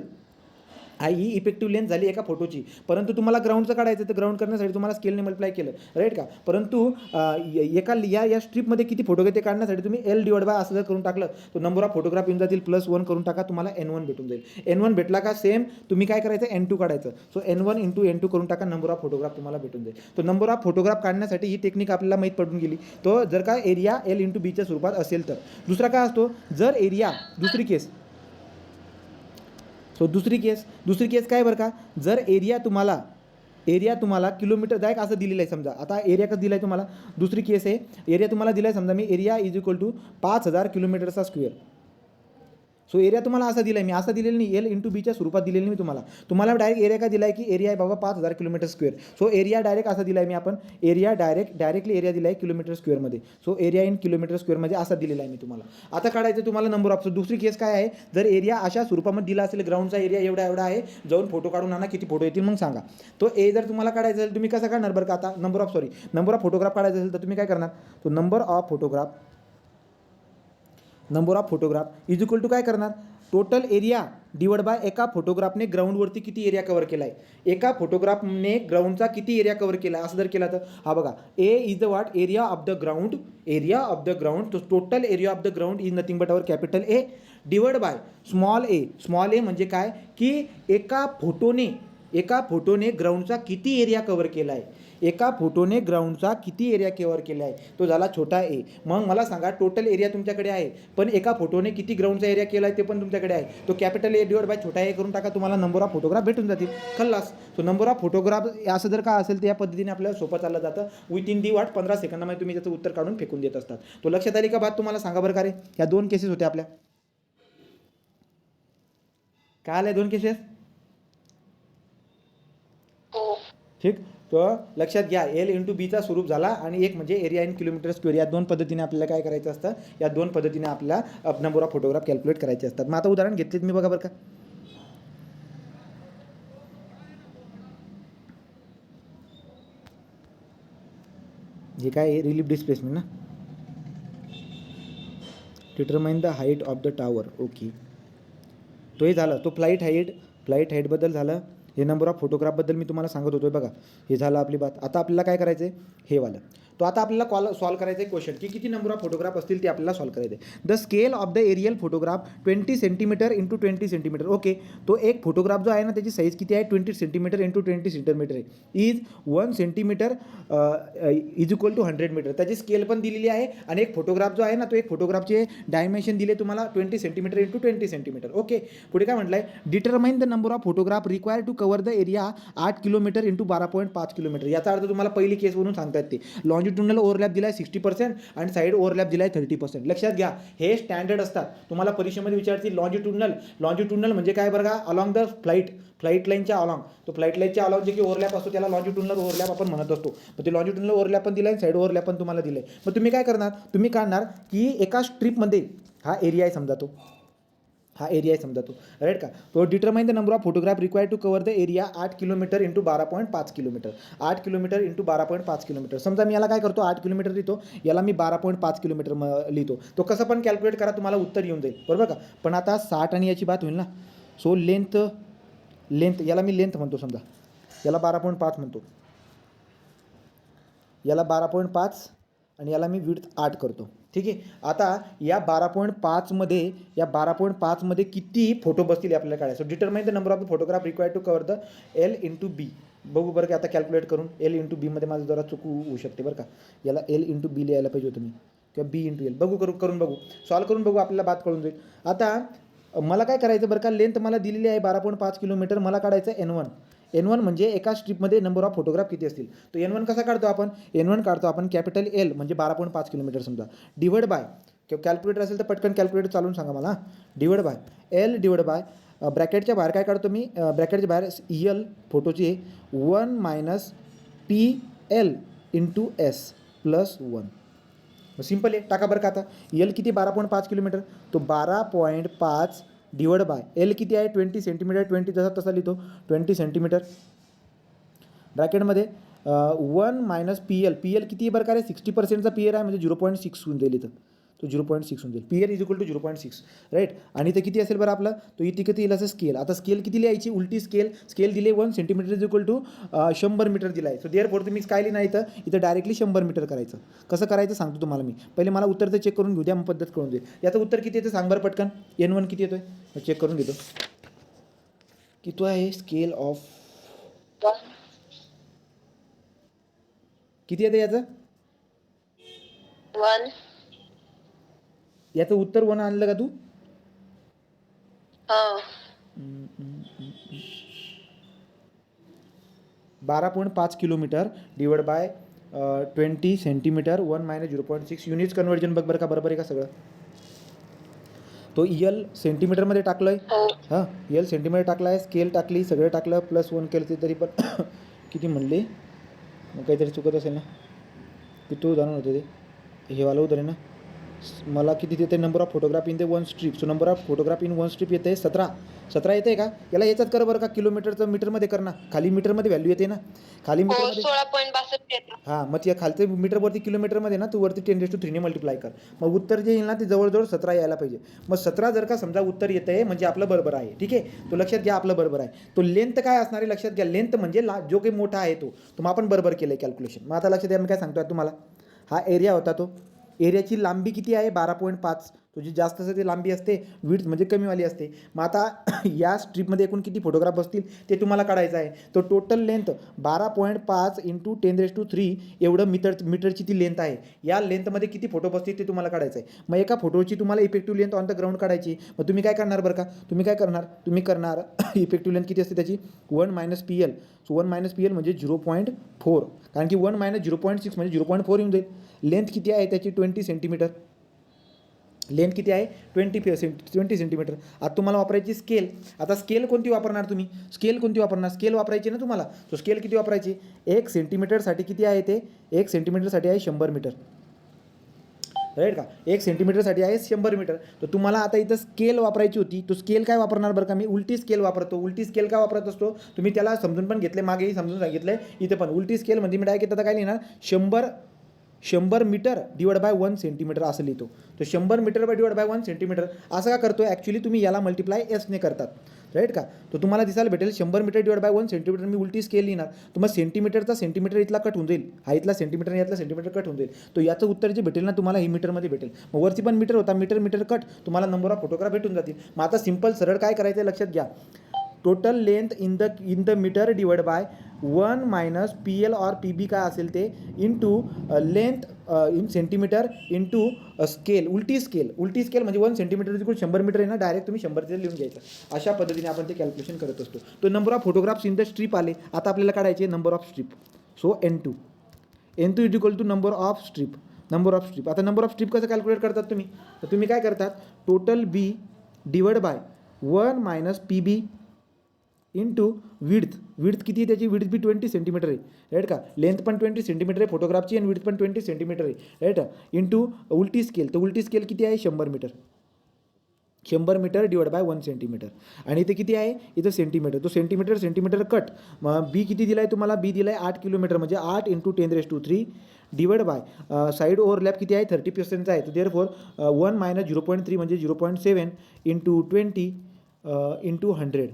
A: ही इफेक्टिव्ह लेंथ झाली एका फोटोची. परंतु तुम्हाला ग्राउंडचं काढायचं, तर ग्राउंड करण्यासाठी तुम्हाला स्केलने मल्टिप्लाय केलं, राईट का. परंतु एका या स्ट्रीपमध्ये किती फोटो घेते काढण्यासाठी तुम्ही L डिवाइड बाय असं जर करून टाकलं तर नंबर ऑफ फोटोग्राफ येऊन जातील. +1 करून टाका, तुम्हाला N1 भेटून जाईल. N1 भेटला का सेम तुम्ही काय करायचं, N2 काढायचं. सो N1 इंटू N2 करून टाका, नंबर ऑफ फोटोग्राफ तुम्हाला भेटून जाईल. तो नंबर ऑफ फोटोग्राफ काढण्यासाठी ही टेक्निक आपल्याला माहीत पडून गेली. तो जर का एरिया L इंटू बीच्या स्वरूपात असेल तर. दुसरा काय असतो, जर एरिया, दुसरी केस काय बरं का, जर एरिया तुम्हाला किलोमीटर डायरेक्ट असं दिलेलं आहे. समजा आता एरिया कसं दिला आहे तुम्हाला, दुसरी केस आहे, एरिया तुम्हाला दिला आहे समजा मी, एरिया इज इक्वल टू 5000 किलोमीटरचा स्क्वेअर. सो एरिया तुम्हाला असा दिला आहे, मी असं दिलेलं नाही, L इंटू बीच्या स्वरूपात दिलेलं नाही तुम्हाला डायरेक्ट एरिया काय दिला आहे की एरिया आहे बाबा 5000 kilometre square. So area direct असा दिला आहे मी, आपण एरिया डायरेक्टली एरिया दिला आहे किलोमीटर स्क्वेअरमध्ये. सो एरिया इन किलोमीटर स्क्वेअरमध्ये असा दिलेला आहे मी तुम्हाला. आता काढायचं तुम्हाला नंबर ऑफ. दुसरी केस काय आहे, जर एरिया अशा स्वरूपामध्ये दिला असेल, ग्राउंडचा एरिया एवढा आहे, जाऊन फोटो काढून आणा, किती फोटो येतील मग सांगा. तो जर तुम्हाला काढायचा असेल तुम्ही कसं काढणार बरं का, आता नंबर ऑफ फोटोग्राफ काढायचा असेल तर तुम्ही काय करणार, तो number of photograph is equal to काय करणार, टोटल एरिया डिवाइड बाय एका फोटोग्राफने ग्राउंडवरती किती एरिया कव्हर केला आहे, एका फोटोग्राफने ग्राउंडचा किती एरिया कव्हर केला आहे, असं जर केला तर हा बघा, A is the what, area of the ground. तो total area of the ground is nothing but our capital A divide by small A म्हणजे काय की एका फोटोने ग्राउंडचा किती एरिया कव्हर केला आहे, तो झाला छोटा ए. मग मला सांगा टोटल एरिया तुमच्याकडे आहे, पण एका फोटोने किती ग्राउंडचा एरिया केला आहे ते पण तुमच्याकडे आहे. तो कॅपिटल ए डिवाइड बाय छोटा ए करून टाका, तुम्हाला नंबर ऑफ फोटोग्राफ भेटून जातील. खल्लास. सो नंबर ऑफ फोटोग्राफ असं जर का असेल तर या पद्धतीने आपल्याला सोपं चाललं जातं. विथिन 15 सेकंदामध्ये तुम्ही त्याचं उत्तर काढून फेकून देत असतात. तो लक्षात आली का बात तुम्हाला, सांगा बरं का रे. ह्या 2 केसेस होत्या आपल्या, काय आल्या 2 केसेस, ठीक. तो लक्षात घ्या, L इंटू बीचा स्वरूप झाला आणि एक म्हणजे एरिया इन किलोमीटर स्क्वेअर. या 2 पद्धतीने आपल्याला काय करायचं असतं, या 2 पद्धतीने आपल्याला नंबर ऑफ फोटोग्राफ कॅल्क्युलेट करायचे असतात. मग आता उदाहरण घेतलेत मी, बघा बरं का. हे काय रिलीफ डिस्प्लेसमेंट ना, determine the height of the tower. Okay, तो हे झालं. तो फ्लाईट हाईटबद्दल झालं. हे नंबर ऑफ फोटोग्राफबद्दल मी तुम्हाला सांगत होतो बघा, हे झालं आपली बात. आता आपल्याला काय करायचं आहे, हे वालं. तो आता आपल्याला सॉल्व करायचं आहे क्वेश्चन की किती नंबर ऑफ फोटोग्राफ असतील ते आपल्याला सॉल्व करायचं आहे. The scale of the aerial photograph 20 centimetre into 20 centimetre. Okay, तो एक फोटोग्राफ जो आहे ना त्याची साईज किती आहे 20 सेंटीमीटर इंटू 20 सेंटीमीटर आहे. Is 1 centimetre is equal to 100 metre. त्याची स्केल पण दिलेली आहे आणि एक फोटोग्राफ जो आहे ना तो एक फोटोग्राफचे डायमेन्शन दिले तुम्हाला 20 सेंटीमीटर इंटू 20 सेंटीमीटर. ओके, पुढे काय म्हटलं आहे, determine the number of photograph require to cover the area 8 kilometre into 12.5 kilometre. याचा अर्थ तुम्हाला पहिली केस म्हणून सांगतात ते लॉन्जिट्युडनल ओव्हरलॅप दिला आहे 60% आणि साईड ओव्हरलॅप दिला आहे 30%. लक्षात घ्या, हे स्टँडर्ड असतात. तुम्हाला परीक्षेमध्ये विचारतील लॉन्जिट्युडनल म्हणजे काय बरं का, अलॉंग द फ्लाईट लाईनच्या अलॉंग. तो फ्लाईट लाईनच्या अलॉंग जे की ओव्हरलॅप असतो त्याला लॉन्जिट्युडनल ओव्हरलॅप आपण म्हणत असतो. मग ते लॉन्जिट्युडनल ओव्हरलॅप पण दिला आहे, साईड ओव्हरलॅप पण तुम्हाला दिलं आहे. मग तुम्ही काय करणार, तुम्ही काढणार की एका स्ट्रीपमध्ये हा एरिया आहे समजा, हा एरिया आहे समजा तो, राईट का. तो determine the number of photograph require to cover the area 8 kilometre into 12.5 kilometre. 8 kilometre into 12.5 kilometre. समजा मी याला काय करतो 8 किलोमीटर लिहितो, याला मी 12.5 किलोमीटर लिहितो. तो कसं पण कॅल्क्युलेट करा, तुम्हाला उत्तर येऊन जाईल, बरोबर का. पण आता 60 आणि याची बात होईल ना. सो लेंथ याला मी लेंथ म्हणतो समजा, याला 12.5 म्हणतो, याला 12.5 आणि याला मी विड्थ 8 करतो. ठीक आहे. आता या 12.5 मध्ये किती फोटो बसतील आपल्याला काढायचं. Determine the number of the photograph required to cover the L into B. बघू बरं की आता कॅल्क्युलेट करून एल इंटू बीमध्ये माझं जरा चूक होऊ शकते बरं का. याला एल इंटू बी लिहायला पाहिजे होतं मी, किंवा बी इंटू एल. बघू करून बघू, सॉल्व करून बघू, आपल्याला बात कळून जाईल. आता मला काय करायचं बरं का, लेंथ मला दिलेली आहे 12.5 किलोमीटर. मला काढायचं N1 म्हणजे एका स्ट्रीपमध्ये नंबर ऑफ फोटोग्राफ किती असतील. तो N1 कसा काढतो आपण, N1 काढतो आपण कॅपिटल L म्हणजे 12.5 किलोमीटर समजा, डिवाइड बाय, किंवा कॅल्क्युलेटर असेल तर पटकन कॅल्क्युलेटर चालून सांगा मला, divide by L divide by ब्रॅकेटच्या बाहेर काय काढतो मी, ब्रॅकेटच्या बाहेर EL फोटोची 1 मायनस PL इंटू S प्लस 1. सिंपल आहे, टाका बरं का. आता L किती 12.5 किलोमीटर, तो 12.5 डिवाइड बाय L किती आहे 20 सेंटीमीटर, 20 जसा तसा लिहितो 20 सेंटीमीटर, ब्रॅकेटमध्ये 1 मायनस PL किती बरं का रे, 60%चा PL आहे म्हणजे 0.6 होऊन जाईल इथं, तो 0.6 होऊन जाईल. PL is equal to 0.6, right. आणि इथं किती असेल बरं आपलं, तो इथे किती येईल असं स्केल. आता स्केल किती लिहायची, उलटी स्केल दिले 1 centimetre is equal to 100 metre दिला आहे. सो देअरफॉर तुम्ही काय लिहिणार इथं डायरेक्टली 100 मीटर करायचं. कसं करायचं सांगतो तुम्हाला मी, पहिले मला उत्तर तर चेक करून घेऊ द्या, मग पद्धत कळून देईल. याचं उत्तर किती येतं सांग बरं पटकन. N1 किती येतोय चेक करून घेतो. किती आहे स्केल ऑफ, किती येतं याचं
B: 1.
A: याचं उत्तर 1 आणलं का तू. 12.5 kilometre divide by 20 centimetre 1 minus 0.6 units conversion बघ बरं का, बरोबर आहे का सगळं. तो EL सेंटीमीटरमध्ये टाकलं आहे, हां EL सेंटीमीटर टाकला आहे, स्केल टाकली, सगळं टाकलं, प्लस 1 केलं तरी पण किती म्हणले, मग काहीतरी चुकत असेल ना. किती उदाहरण होते ते, हे वाला उदाहरण ना. मला किती देते number of photograph in the 1 strip. So number of photograph in 1 strip येते 17 येते का. याला याच्यात कर बरं का, किलोमीटरचं मीटरमध्ये कर ना, खाली मीटरमध्ये व्हॅल्यू येते ना, खाली मीटरमध्ये
B: 16.62 येतं.
A: हां, मग त्या खालचं मीटरवरती किलोमीटरमध्ये ना तू वरती 10⁻³ ने मल्टिप्लाय कर, मग उत्तर जे येईल ना ते जवळजवळ 17 यायला पाहिजे. मग 17 जर का समजा उत्तर येतं आहे म्हणजे आपलं बरोबर आहे. ठीक आहे, तो लक्षात घ्या, आपलं बरोबर आहे. तो लेंथ काय असणार आहे लक्षात घ्या, लेंथ म्हणजे जो काही मोठा आहे तो मग आपण बरोबर केलं आहे कॅल्क्युलेशन. मग आता लक्षात द्या, मी काय सांगतो तुम्हाला, हा एरिया होता, तो एरियाची लांबी किती आहे 12.5. तुझी जास्त असते ती लांबी असते, विड्थ म्हणजे कमीवाली असते. मग आता या स्ट्रीपमध्ये एकूण किती फोटोग्राफ असतील ते तुम्हाला काढायचं आहे. तो टोटल लेंथ 12.5 इंटू 10⁻³ एवढं मीटरची ती लेंथ आहे. या लेंथमध्ये किती फोटो बसतील ते तुम्हाला काढायचं आहे. मग एका फोटोची तुम्हाला effective length on the ground काढायची. मग तुम्ही काय करणार बरं का, तुम्ही करणार इफेक्टिव्ह लेंथ किती असते त्याची 1 minus PL. So 1 minus PL म्हणजे 0.4, कारण की 1 मायनस 0.6 म्हणजे 0.4 येऊन जाईल. लेंथ किती आहे त्याची 20 सेंटीमीटर, लेंथ किती आहे 20 सेंटीमीटर. आता तुम्हाला वापरायची स्केल. आता स्केल कोणती वापरणार तुम्ही, स्केल वापरायची ना तुम्हाला. तो स्केल किती वापरायची, 1 सेंटीमीटरसाठी किती आहे ते, 1 सेंटीमीटरसाठी आहे 100 मीटर, राईट का. 1 सेंटीमीटरसाठी आहे 100 मीटर. तर तुम्हाला आता इथं स्केल वापरायची होती. तो स्केल काय वापरणार बरं का, मी उलटी स्केल वापरतो. उलटी स्केल काय वापरत असतो तुम्ही त्याला समजून पण घेतले, मागेही समजून सांगितलं, इथं पण उलटी स्केल म्हणजे मी डायरेक्ट आता काय लिहिणार 100 100 मीटर डिवाइड बाय 1 सेंटीमीटर असं लिहितो. तो 100 मीटर डिवाइड बाय 1 सेंटीमीटर असं का करतो, ॲक्च्युली तुम्ही याला मल्टिप्लाय एसने करतात, राईट का. तो तुम्हाला दिसायला भेटेल 100 मीटर डिवाइड बाय 1 सेंटीमीटर, मी उलटी स्केल लिहिणार, तर मग सेंटीमीटरचा सेंटीमीटर इथला कट होऊन जाईल, हा इथला सेंटीमीटर यातला सेंटीमीटर कट होऊन जाईल. तो याचं उत्तर जे भेटेल ना तुम्हाला हे मीटरमध्ये भेटेल. मग वरती पण मीटर होता, मीटर मीटर कट, तुम्हाला नंबर ऑफ फोटोग्राफ भेटून जातील. मग आता सिंपल सरळ काय करायचं लक्षात घ्या, total length in the metre divide by 1 minus PL और PB काय असेल ते into length in centimetre into scale, उलटी स्केल म्हणजे 1 सेंटीमीटर इक्वल 100 मीटर आहे ना, डायरेक्ट तुम्ही 100 तिथे लिहून घ्यायचं. अशा पद्धतीने आपण ते कॅल्क्युलेशन करत असतो. तो number of photographs in the strip आले. आता आपल्याला काढायचे number of strip. So N2 is equal to number of strip. आता नंबर ऑफ स्ट्रीप कसं कॅल्क्युलेट करतात तुम्ही, तर तुम्ही काय करतात, total B divide by 1 minus PB into width किती आहे त्याची, विड्थ बी 20 सेंटीमीटर आहे, राईट का. लेंथ पण 20 सेंटीमीटर आहे फोटोग्राफची आणि विड्थ पण 20 सेंटीमीटर आहे, राईट. इंटू उलटी स्केल, तर उलटी स्केल किती आहे, 100 metre. 100 metre divide by 1 centimetre. आणि इथे किती आहे, इथं सेंटीमीटर, तो सेंटीमीटर कट. मग बी किती दिला आहे तुम्हाला, बी दिला आहे 8 किलोमीटर, म्हणजे 8 into 10⁻³ divide by side overlap किती आहे 30%चा आहे, तर देअरफॉर 1 मायनस 0.3 म्हणजे 0.7 इंटू 20 इंटू 100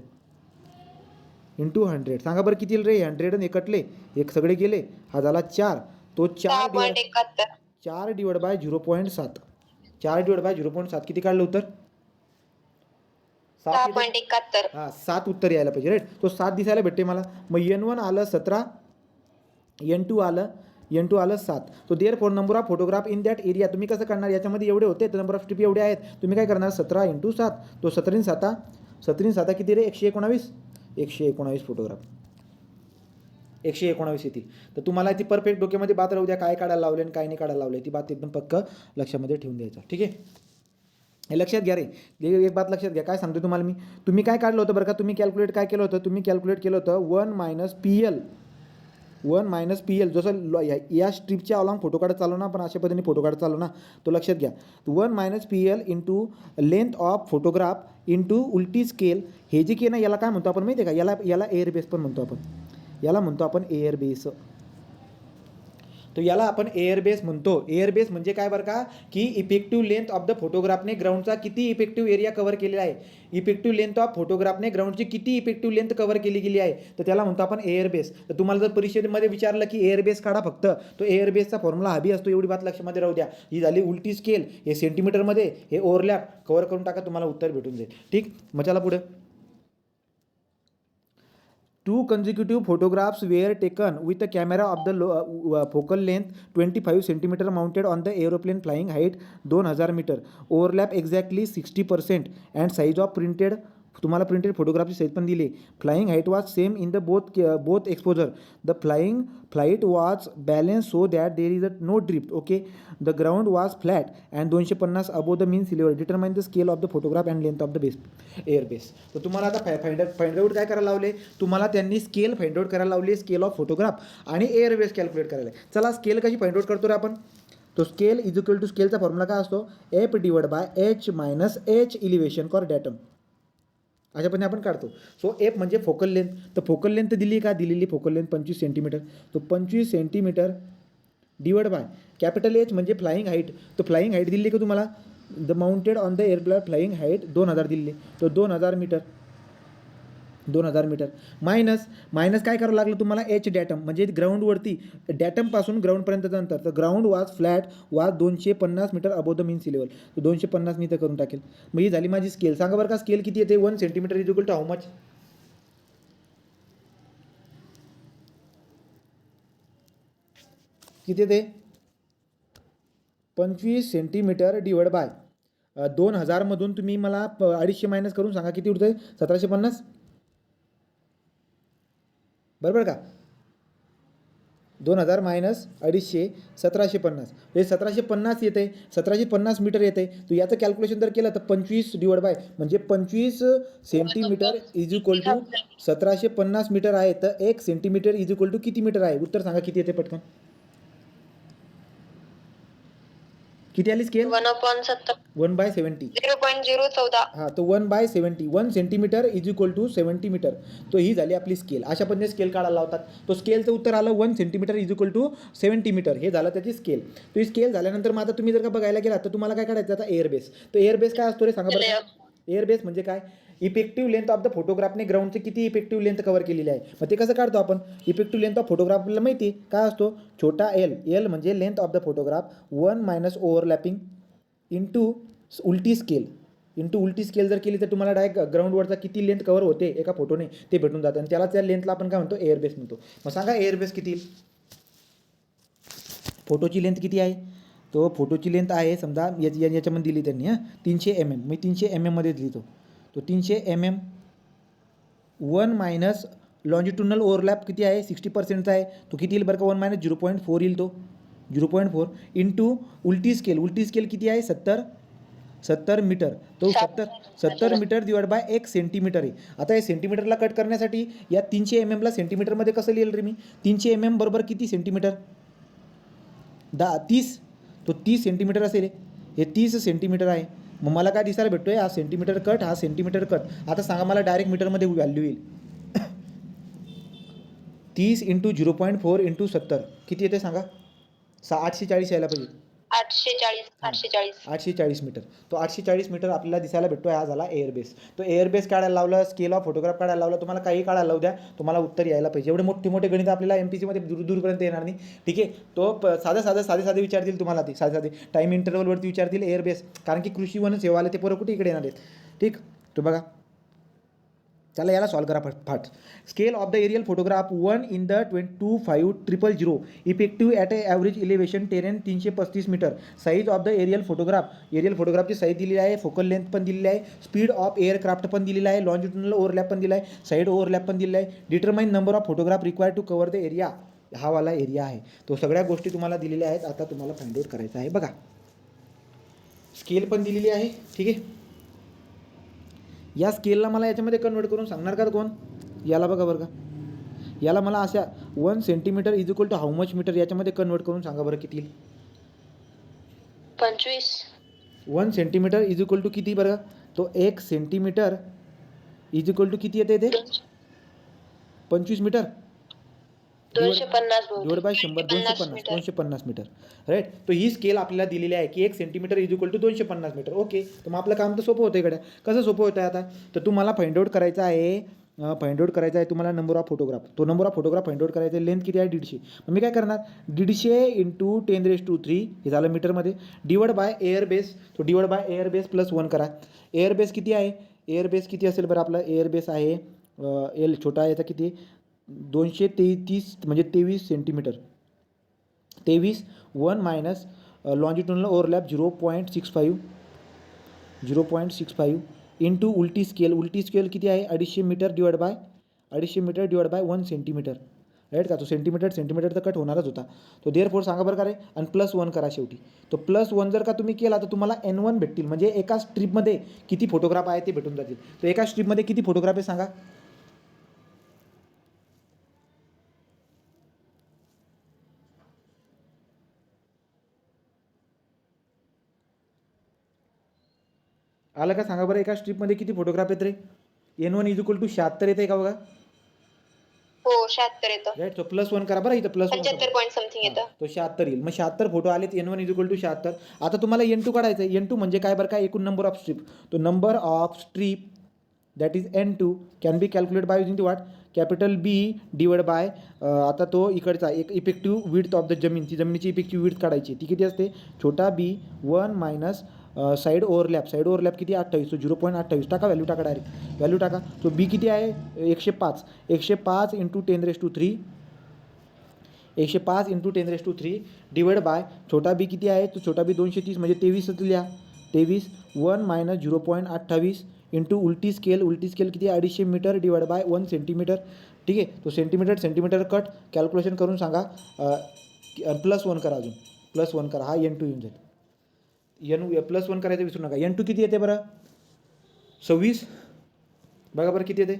A: सांगा बरं किती रे, 100 आणि कटले एक सगळे गेले, हा झाला 4. तो 4 डिवाइड बाय 0.7, 4 डिवाइड बाय 0.7 किती काढलं उत्तर, 6.71. हां 7 उत्तर यायला पाहिजे, राईट. तो 7 दिसायला भेटते मला. मग N1 आलं 17, N2 आलं 7. तो therefore number of photograph in that area तुम्ही कसं करणार, याच्यामध्ये एवढे होते तर नंबर ऑफ स्ट्रीप एवढे आहेत, तुम्ही काय करणार 17 इंटू 7, तो 17 7 किती रे 119 फोटोग्राफ 119 येतील. तर तुम्हाला ती परफेक्ट डोक्यामध्ये बात राहू द्या, काय काढायला लावले आणि काय नाही काढायला लावले, ती बात एकदम पक्क लक्षामध्ये ठेवून द्यायचं, ठीक आहे. हे लक्षात घ्या रे, एक बात लक्षात घ्या, काय सांगतो तुम्हाला मी, तुम्ही काय काढलं होतं बरं का, तुम्ही कॅल्क्युलेट काय केलं होतं, तुम्ही कॅल्क्युलेट केलं होतं 1 मायनस PL जसं या स्ट्रीपच्या अलॉंग फोटो काढत चालू ना, पण अशा पद्धतीने फोटो काढत चालू ना, तो लक्षात घ्या. 1 minus PL into length of photograph into उलटी स्केल, हे जे की ना याला काय म्हणतो आपण माहिती आहे का, याला एअर बेस पण म्हणतो आपण, याला म्हणतो आपण एअर बेस. तो याला आपण एअर बेस म्हणतो. एअर बेस म्हणजे काय बरं का, की इफेक्टिव्ह लेंथ ऑफ द फोटोग्राफने ग्राउंडचा किती इफेक्टिव्ह एरिया कव्हर केलेला आहे, इफेक्टिव्ह लेंथ ऑफ फोटोग्राफने ग्राउंडची किती इफेक्टिव्ह लेंथ कव्हर केली गेली आहे, तर त्याला म्हणतो आपण एअर बेस. तर तुम्हाला जर परीक्षेमध्ये विचारलं की एअर बेस काढा फक्त, तो एअर बेसचा फॉर्म्युला हवी असतो, एवढी बात लक्षामध्ये राहू द्या. ही झाली उलटी स्केल, हे सेंटीमीटरमध्ये, हे ओव्हरलॅप कव्हर करून टाका, तुम्हाला उत्तर भेटून जाईल, ठीक. मग चला पुढे. 2 consecutive photographs were taken with a camera of the focal length 25 cm mounted on the aeroplane flying height 2000 meter. Overlap exactly 60% and size of printed, तुम्हाला प्रिंटेड फोटोग्राफची साईज पण दिली. Flying height was same in the both exposure. The flight was balance so that there is no drift. Okay. The ground was flat and 250 above the mean sea level. Determine the scale of the photograph and length of the air base. तर तुम्हाला आता find out काय करायला लावले, तुम्हाला त्यांनी scale find out करायला लावली, स्केल ऑफ फोटोग्राफ आणि एअर बेस कॅल्क्युलेट करायला. चला स्केल कशी फाइंड आउट करतो रे आपण, तो स्केल इज इक्वल टू स्केलचा फॉर्म्युला काय असतो, F divide by H minus H elevation core datum. अशा पद्धतीने आपण काढतो. सो एफ म्हणजे फोकल लेंथ, तर फोकल लेंथ दिली का, दिलेली फोकल लेंथ 25 सेंटीमीटर. तो 25 centimetre divide by capital H म्हणजे फ्लाइंग हाईट. तो फ्लाइंग हाईट दिली का तुम्हाला, the mounted on the airplane flying height 2000 दिली, तो 2000 मीटर मायनस काय करावं लागलं तुम्हाला, एच डॅटम म्हणजे ग्राउंडवरती डॅटमपासून ग्राउंडपर्यंतचं अंतर. तर ground was flat was 250 metre above the mean sea level. तर 250 मी तर करून टाकेल. मग ही झाली माझी स्केल. सांगा बरं का स्केल किती येते, 1 centimetre is equal to how much, किती येते 25 सेंटीमीटर डिवाइड बाय 2000 मधून तुम्ही मला 250 मायनस करून सांगा किती उरतंय, 1750 बरोबर का. 2000 मायनस 250 1750, हे 1750 येते, 1750 मीटर येते. तर याचं कॅल्क्युलेशन जर केलं तर 25 डिवाइड बाय म्हणजे 25 centimetre is equal to 1750 metre आहे. तर 1 सेंटीमीटर इज इक्वल टू किती मीटर आहे, उत्तर सांगा किती येते पटकन, किती आली स्केल
B: 1/70.
A: 1/70.
B: 0.014.
A: हां, तो 1/70 1 centimetre is equal to 70 metre. तो ही झाली आपली स्केल. अशा पद्धतीने स्केल काढायला लावतात. तो स्केलचं उत्तर आलं 1 centimetre is equal to 70 metre. हे झालं त्याची स्केल. तो ही स्केल झाल्यानंतर मग आता तुम्ही जर का बघायला गेलात तर तुम्हाला काय काढायचं आता एअरबेस. तो एअरबेस काय असतो रे सांगा बरं का? एअरबेस म्हणजे काय? इफेक्टिव्ह लेंथ ऑफ द फोटोग्राफने ग्राउंडची किती इफेक्टिव्ह लेंथ कव्हर केलेली आहे. मग ते कसं काढतो आपण? इफेक्टिव्ह लेंथ ऑफ फोटोग्राफ आपल्याला माहिती आहे काय असतो? छोटा एल म्हणजे length of the photograph 1 minus overlapping into उलटी स्केल जर केली तर तुम्हाला डायरेक्ट ग्राउंडवरचा किती लेंथ कव्हर होते एका फोटोने ते भेटून जातं. आणि त्या लेंथला आपण काय म्हणतो? एअरबेस म्हणतो. मग सांगा एअरबेस किती येईल? फोटोची लेंथ किती आहे? तो फोटोची लेंथ आहे समजा याच्यामध्ये दिली त्यांनी 300 mm. मी 300 mm मध्ये लिहितो. तो 300 mm 1 मायनस लॉन्जिट्युनल ओव्हरलॅप किती आहे? 60% आहे. तो किती येईल बरं का? 1 मायनस 0.4 येईल. तो 0.4 इंटू उलटी स्केल किती आहे? 70 मीटर. तो 70 मीटर डिवाइड बाय 1 सेंटीमीटर आहे. आता हे सेंटीमीटरला कट करण्यासाठी या 300 mm ला सेंटीमीटरमध्ये कसं लिहिलं रे मी? 300 mm बरोबर किती सेंटीमीटर? 30. तो 30 सेंटीमीटर असेल. हे 30 सेंटीमीटर आहे. मग मला काय दिसायला भेटतोय? हा सेंटीमीटर कट, हा सेंटीमीटर कट. आता सांगा मला डायरेक्ट मीटरमध्ये व्हॅल्यू येईल. 30 इंटू 0.4 इंटू 70 किती येते सांगा? 840 यायला पाहिजे. 840 मीटर. तो 840 मीटर आपल्याला दिसायला भेटतो. हा झाला एअरबेस. तो एअरबेस काढायला लावला, स्केल ऑफ फोटोग्राफ काढायला लावला, तुम्हाला काही काढायला लावू द्या, तुम्हाला उत्तर यायला पाहिजे. एवढे मोठे गणित आपल्याला MPCमध्ये दूरपर्यंत येणार नाही. ठीक आहे. तो साधे विचारतील तुम्हाला. ते साधे टाईम इंटरवलवरती विचारतील एअरबेस. कारण की कृषी वन सेवा आले ते पोरं कुठे इकडे येणार आहेत. ठीक. तो बघा. चला याला सॉल्व करा फाट. Scale of the aerial photograph 1 in the 25000 effective at a average elevation terrain 335 metre. Size of the aerial फोटोग्राफची साईज दिलेली आहे, फोकल लेंथ पण दिलेली आहे, स्पीड ऑफ एअरक्राफ्ट पण दिलेला आहे, लॉन्जिट्युनल ओव्हरलॅप पण दिला आहे, साईड ओव्हरलॅप पण दिलेला आहे. Determine number of photograph required to cover the area. हा वाला एरिया आहे. तो सगळ्या गोष्टी तुम्हाला दिलेल्या आहेत. आता तुम्हाला फाइंड आउट करायचं आहे. बघा स्केल पण दिलेली आहे. ठीक आहे. या स्केलला मला याच्यामध्ये कन्वर्ट करून सांगणार का कोण? याला बघा बरं का. याला मला अशा 1 centimetre is equal to how much metre याच्यामध्ये कन्वर्ट करून सांगा बरं किती येईल?
B: 25.
A: 1 सेंटीमीटर इज इक्वल टू किती बरं? तो 1 सेंटीमीटर इज इक्वल टू किती येते ते? 25 metre
B: 250
A: divide by 100 250 metre. Right. तो ही स्केल आपल्याला दिलेली आहे की 1 centimetre is equal to 250 metre. Okay. तर मग आपलं काम तर सोपं होतं. इकडे कसं सोपं होतं आता? तर तुम्हाला फाइंड आउट करायचं आहे. तुम्हाला नंबर ऑफ फोटोग्राफ. तो number of photograph find out करायचा आहे. लेंथ किती आहे? 150. मग मी काय करणार? 150 इंटू 10⁻³ हे झालं मीटरमध्ये डिवाइड बाय एअरबेस. तो डिवाइड बाय एअरबेस प्लस 1 करा. एअरबेस किती आहे? एअरबेस किती असेल बरं आपला? एअरबेस आहे एल छोटा आहे याचा किती? 233 म्हणजे 23 centimetre. 23 1 minus longitudinal overlap 0.65 into उलटी स्केल किती आहे? 250 metre divide by 1 centimetre. Right का? तो सेंटीमीटर तर कट होणारच होता. तो देअरफोर सांगा बरं का रे. आणि प्लस 1 करा शेवटी. तो प्लस 1 जर का तुम्ही केला तर तुम्हाला N1 भेटतील. म्हणजे एका स्ट्रीपमध्ये किती फोटोग्राफ आहे ते भेटून जातील. तो एका स्ट्रीपमध्ये किती फोटोग्राफ आहे सांगा? आलं का सांगा बरं? एका स्ट्रीपमध्ये किती फोटोग्राफ येत रे? N1 इज इक्वल टू 76 येते का बघा?
B: हो 76 येतं.
A: राईट. तो प्लस 1 करा बरं. इथं प्लस 1
B: 75 पॉईंट समथिंग येतं.
A: तो 76 येईल. मग 76 फोटो आलेत. N1 is equal to 76. आता तुम्हाला N2 काढायचं आहे. N2 म्हणजे काय बरं का? एकूण नंबर ऑफ स्ट्रीप. तो number of strip that is N2 can be calculate by using the what? Capital B divide by आता तो इकडचा एक इफेक्टिव्ह विड्थ ऑफ द जमिनीची इफेक्टिव्ह विड्थ काढायची. ती किती असते? छोटा b 1 मायनस साईड ओव्हरलॅप किती? 28. 0.28 टाका. व्हॅल्यू टाका डायरेक्ट. व्हॅल्यू टाका. तो बी किती आहे? 105 इंटू 10⁻³ 105 इंटू 10⁻³ डिवाइड बाय छोटा बी किती आहे? तो छोटा बी 230 म्हणजे 23 लिहा. 23 1 मायनस 0.28 इंटू उलटी स्केल किती? 250 मीटर डिवाइड बाय 1 सेंटीमीटर. ठीक आहे. तो सेंटीमीटर कट कॅल्क्युलेशन करून सांगा. प्लस 1 करा. अजून प्लस 1 करा. हा N2 येऊन जाईल. प्लस 1 करायचं विसरू नका. N2 किती येते बरं? 26. बघा बरं किती येते?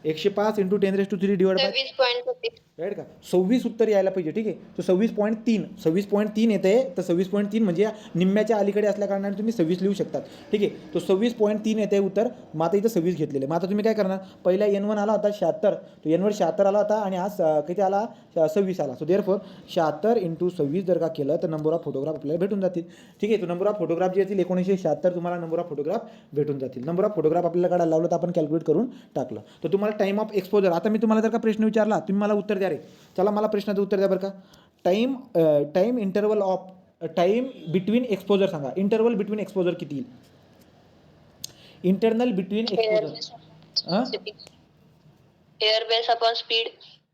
A: 105 इंटू 10⁻³ डिवाइड बाय
B: 26.36.
A: राईट का 26 उत्तर यायला पाहिजे. ठीक आहे. तो 26.3 येते. तर 26.3 म्हणजे निम्म्याच्या अलीकडे असल्या कारणाने तुम्ही 26 लिहू शकतात. ठीक आहे. तो 26.3 येते उत्तर. मग आता इथं 26 घेतलेले. मग आता तुम्ही काय करणार, पहिला N1 आला होता 76, तो N1 76 आला होता आणि आज किती आला 26 आला. सो देअरफॉर 76 × 26 जर का केलं तर नंबर ऑफ फोटोग्राफ आपल्याला भेटून जातील. ठीक आहे. तो नंबर ऑफ फोटोग्राफ जे येतील 1976 तुम्हाला नंबर ऑफ फोटोग्राफ भेटून जातील. नंबर ऑफ फोटोग्राफ आपल्याला काढायला लावलं तर आपण कॅल्क्युलेट करून टाकलं. तर तुम्हाला टाईम ऑफ एक्सपोजर, आता मी तुम्हाला जर का प्रश्न विचारला तुम्ही मला उत्तर द्या रे. चला मला प्रश्नाचं उत्तर द्या बरं का. Time interval of time between exposure सांगा. इंटरवल बिटवीन एक्सपोजर किती येईल? Internal between exposure
B: air base upon speed.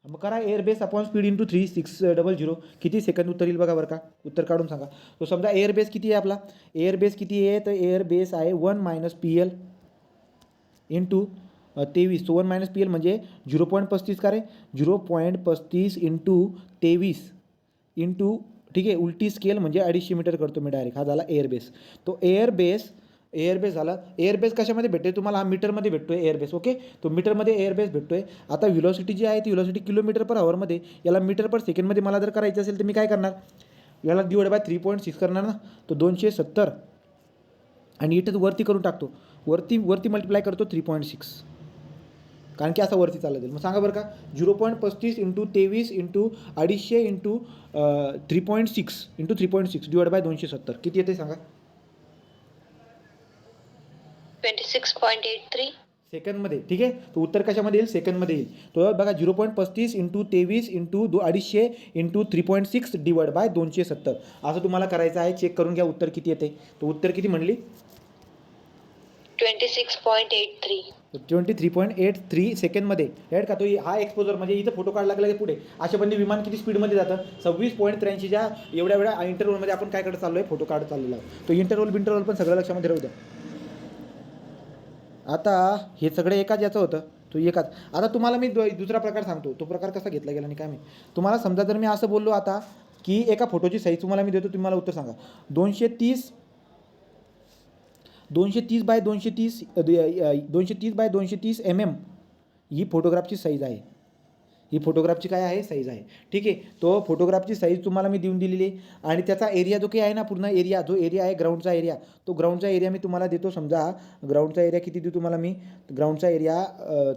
A: मग करा air base upon speed into 3600 किती सेकंद उत्तर येईल बघा बरं का. उत्तर काढून सांगा. तो समजा एअर बेस किती आहे आपला, एअर बेस किती आहे तर एअर बेस आहे 1 - PL इंटू 23. तो 1 - PL म्हणजे 0.35 का रे, 0.35 इंटू 23 इंटू, ठीक आहे, उलटी स्केल म्हणजे 250 मीटर करतो मी डायरेक्ट. हा झाला एअर बेस. तो एअर बेस झाला. एअर बेस कशामध्ये भेटते तुम्हाला, हा मीटरमध्ये भेटतोय एअर बेस. ओके. तो मीटरमध्ये एअर बेस भेटतोय. आता व्हिलॉसिटी जी आहे ती व्हिलॉसिटी किलोमीटर पर हवरमध्ये, याला मीटर पर सेकंडमध्ये मला जर करायचं असेल तर मी काय करणार, याला डिवाइड बाय 3.6 करणार ना. तो 270 आणि इथं वरती करून टाकतो, वरती मल्टिप्लाय करतो 3.6, कारण की असं वरती चाललं जाईल. मग सांगा बरं का 0.35 into 23 into 250 into 3.6 into 3.6 divide by 270 किती येते सांगा.
B: 26.83
A: सेकंदमध्ये. ठीक आहे. तो उत्तर कशामध्ये येईल, सेकंदमध्ये येईल. तो बघा 0.35 into 23 into 250 into 3.6 divide by 270 असं तुम्हाला करायचं आहे. चेक करून घ्या उत्तर किती येते. तो उत्तर किती म्हणली,
B: 26.83.
A: 23.83 सेकंडमध्ये. राईट का. तो हा एक्सपोजर म्हणजे इथं फोटो काढला लागला पुढे अशा पण विमान किती स्पीडमध्ये जातं, 26.83च्या एवढ्या वेळा इंटरव्हलमध्ये आपण काय करत चाललो आहे, फोटो काढत चाललेलो आहे. तो इंटरव्हल पण सगळं लक्षामध्ये राहू द्या. आता हे सगळं एकाच याचं होतं, तो एकाच. आता तुम्हाला मी दुसरा प्रकार सांगतो. तो प्रकार कसा घेतला गेला आणि काय मी तुम्हाला समजा जर मी असं बोललो आता की एका फोटोची साईज तुम्हाला मी देतो, तुम्ही मला उत्तर सांगा. 230 बाय 230 mm ही फोटोग्राफची साईज आहे. ही फोटोग्राफची काय आहे, साईज आहे. ठीक आहे. तो फोटोग्राफची साईज तुम्हाला मी देऊन दिलेली आहे आणि त्याचा एरिया जो काही आहे ना, पूर्ण एरिया जो एरिया आहे ग्राउंडचा एरिया, तो ग्राउंडचा एरिया मी तुम्हाला देतो. समजा ग्राउंडचा एरिया किती देतो तुम्हाला मी, ग्राउंडचा एरिया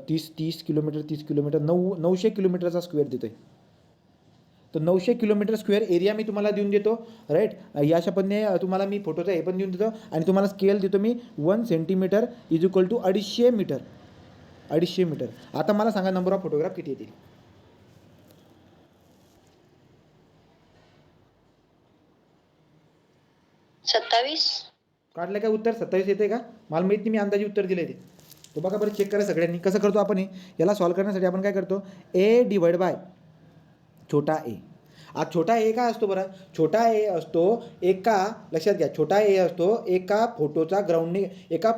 A: 30 किलोमीटर 900 किलोमीटरचा स्क्वेअर देतो आहे. तर 900 किलोमीटर स्क्वेअर एरिया मी तुम्हाला देऊन देतो. राईट. या अशा पद्धतीने तुम्हाला मी फोटोचा हे पण देऊन देतो आणि तुम्हाला स्केल देतो मी 1 centimetre is equal to 250 metre. 250 metre. आता मला सांगा नंबर ऑफ फोटोग्राफ किती येतील.
B: 27.
A: काढलं काय उत्तर 27 येते का, मला माहिती मी अंदाजे उत्तर दिले ते. तो बघा बरं चेक करा सगळ्यांनी. कसं करतो आपण हे, याला सॉल्व करण्यासाठी आपण काय करतो, ए डिवाइड बाय छोटा ए. आज छोटा ए काय असतो बरं, छोटा ए असतो एका, लक्षात घ्या, छोटा ए असतो एका फोटोचा ग्राउंडने, एका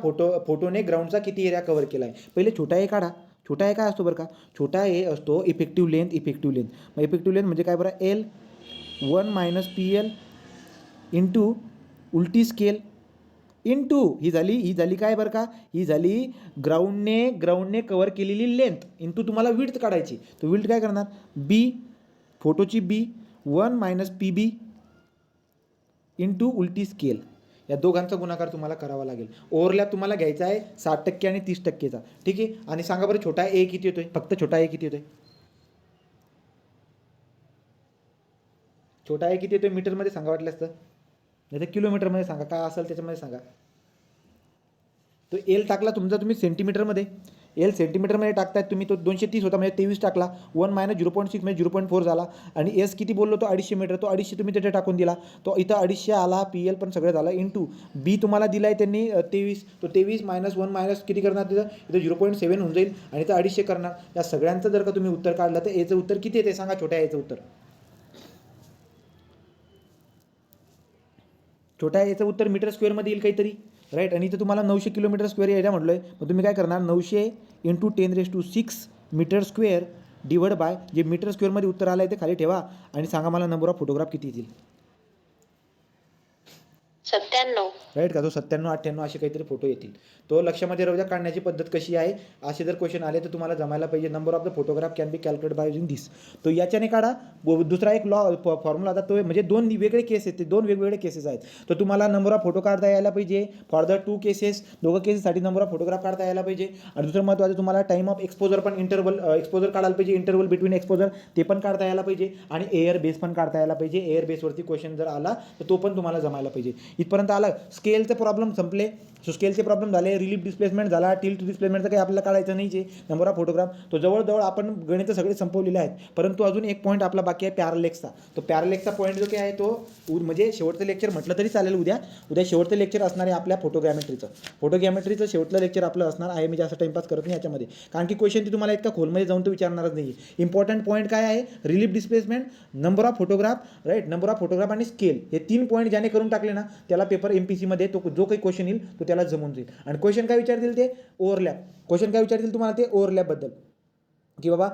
A: फोटोने ग्राउंडचा किती एरिया कव्हर केला आहे. पहिले छोटा ए काढा. छोटा ए काय असतो बरं का, छोटा ए असतो इफेक्टिव्ह लेंथ. मग इफेक्टिव्ह लेंथ म्हणजे काय बरं, L 1 - PL इंटू उलटी स्केल इंटू ही झाली काय बरं का, ही झाली ग्राउंडने कव्हर केलेली लेंथ इंटू तुम्हाला विड्थ काढायची. तो विड्थ काय करणार, बी फोटोची बी 1 - PB इंटू उलटी स्केल. या दोघांचा गुणाकार तुम्हाला करावा लागेल. ओव्हरलॅप तुम्हाला घ्यायचा आहे 60% आणि 30%चा. ठीक आहे. आणि सांगा बरं छोटा ए किती येतोय, फक्त छोटा ए किती येतोय, छोटा ए किती येतोय मीटरमध्ये सांगा वाटलं असतं, नाही तर किलोमीटरमध्ये सांगा, काय असेल त्याच्यामध्ये सांगा. तो एल टाकला तुमचा तुम्ही सेंटीमीटरमध्ये, एल सेंटीमीटरमध्ये टाकतायत तुम्ही. तो 230 होता म्हणजे 23 टाकला. 1 - 0.6 म्हणजे 0.4 झाला. आणि एस किती बोललो तो 250 मीटर, तो 250 तुम्ही तिथे टाकून दिला. तो इथं 250 आला. PL पण सगळं झालं इंटू बी तुम्हाला दिला आहे त्यांनी 23. तो 23 - 1 किती करणार तिथं, इथं 0.7 होऊन जाईल आणि इथं 250 करणार. या सगळ्यांचं जर का तुम्ही उत्तर काढलं तर एचं उत्तर किती येते सांगा, छोट्या एचं उत्तर. छोट्या याचं उत्तर मीटर स्क्वेअरमध्ये येईल काहीतरी. राईट. आणि इथं तुम्हाला 900 किलोमीटर स्क्वेअर एरिया म्हटलं आहे. मग तुम्ही काय करणार, 900 into 10⁶ metre square divide by जे मीटर स्क्वेअरमध्ये उत्तर आलं आहे ते खाली ठेवा आणि सांगा मला नंबर ऑफ फोटोग्राफ किती येतील.
B: 97.
A: राईट का. तो 97 98 असे काहीतरी फोटो येतील. तो लक्षामध्ये राहू द्या. काढण्याची पद्धत कशी आहे, असे जर क्वेश्चन आले तर तुम्हाला जमायला पाहिजे. Number of the photograph can be calculate by using this. तो याच्याने काढा. दुसरा एक लॉ फॉर्म्युला आता तो म्हणजे दोन वेगळे केस आहेत, ते दोन वेगवेगळे केसेस आहेत. तर तुम्हाला नंबर ऑफ फोटो काढता यायला पाहिजे फॉर द 2 केसेस. दोघं केसेससाठी नंबर ऑफ फोटोग्राफ काढता यायला पाहिजे. आणि दुसरं महत्त्वाचं तुम्हाला टाईम ऑफ एक्सपोजर पण एक्सपोजर काढायला पाहिजे. इंटरवल बिटवीन एक्सपोजर ते पण काढता यायला पाहिजे. आणि एअर बेस पण काढता यायला पाहिजे. एअर बेसवरती क्वेश्चन जर आला तर तो पण तुम्हाला जमायला पाहिजे. इथपर्यंत आला. स्केलचे प्रॉब्लेम संपले. सो स्केलचे प्रॉब्लेम झाले. रिलीफ डिस्प्लेसमेंट झाला. टिल्ट डिस्प्लेसमेंटचं काही आपल्याला काढायचं नाहीच आहे. नंबर ऑफ फोटोग्राफ तो जवळजवळ आपण गणितं सगळे संपवलेले आहेत. परंतु अजून एक पॉईंट आपला बाकी आहे पॅरालेक्सचा. तो पॅरालेक्सचा पॉईंट जो काय आहे तो म्हणजे शेवटचं लेक्चर म्हटलं तरी चालेल. उद्या शेवटचं लेक्चर असणार आहे आपल्या फोटोग्रामेट्रीचं शेवटचं लेक्चर आपलं असणार आहे. मी जास्त टाइमपास करत नाही याच्यामध्ये, कारण की क्वेश्चन ती तुम्हाला इतका खोलमध्ये जाऊन तो विचारणारच नाही. इम्पॉर्टंट पॉईंट काय आहे, relief displacement, number of photograph, right, number of photograph आणि स्केल. हे 3 पॉईंट ज्याने करून टाकले ना त्याला पेपर MPCमध्ये तो जो काही क्वेश्चन येईल तो त्याला जमून जाईल. आणि क्वेश्चन काय विचारतील ते ओव्हरलॅप. क्वेश्चन काय विचारतील तुम्हाला ते ओव्हरलॅपबद्दल, की बाबा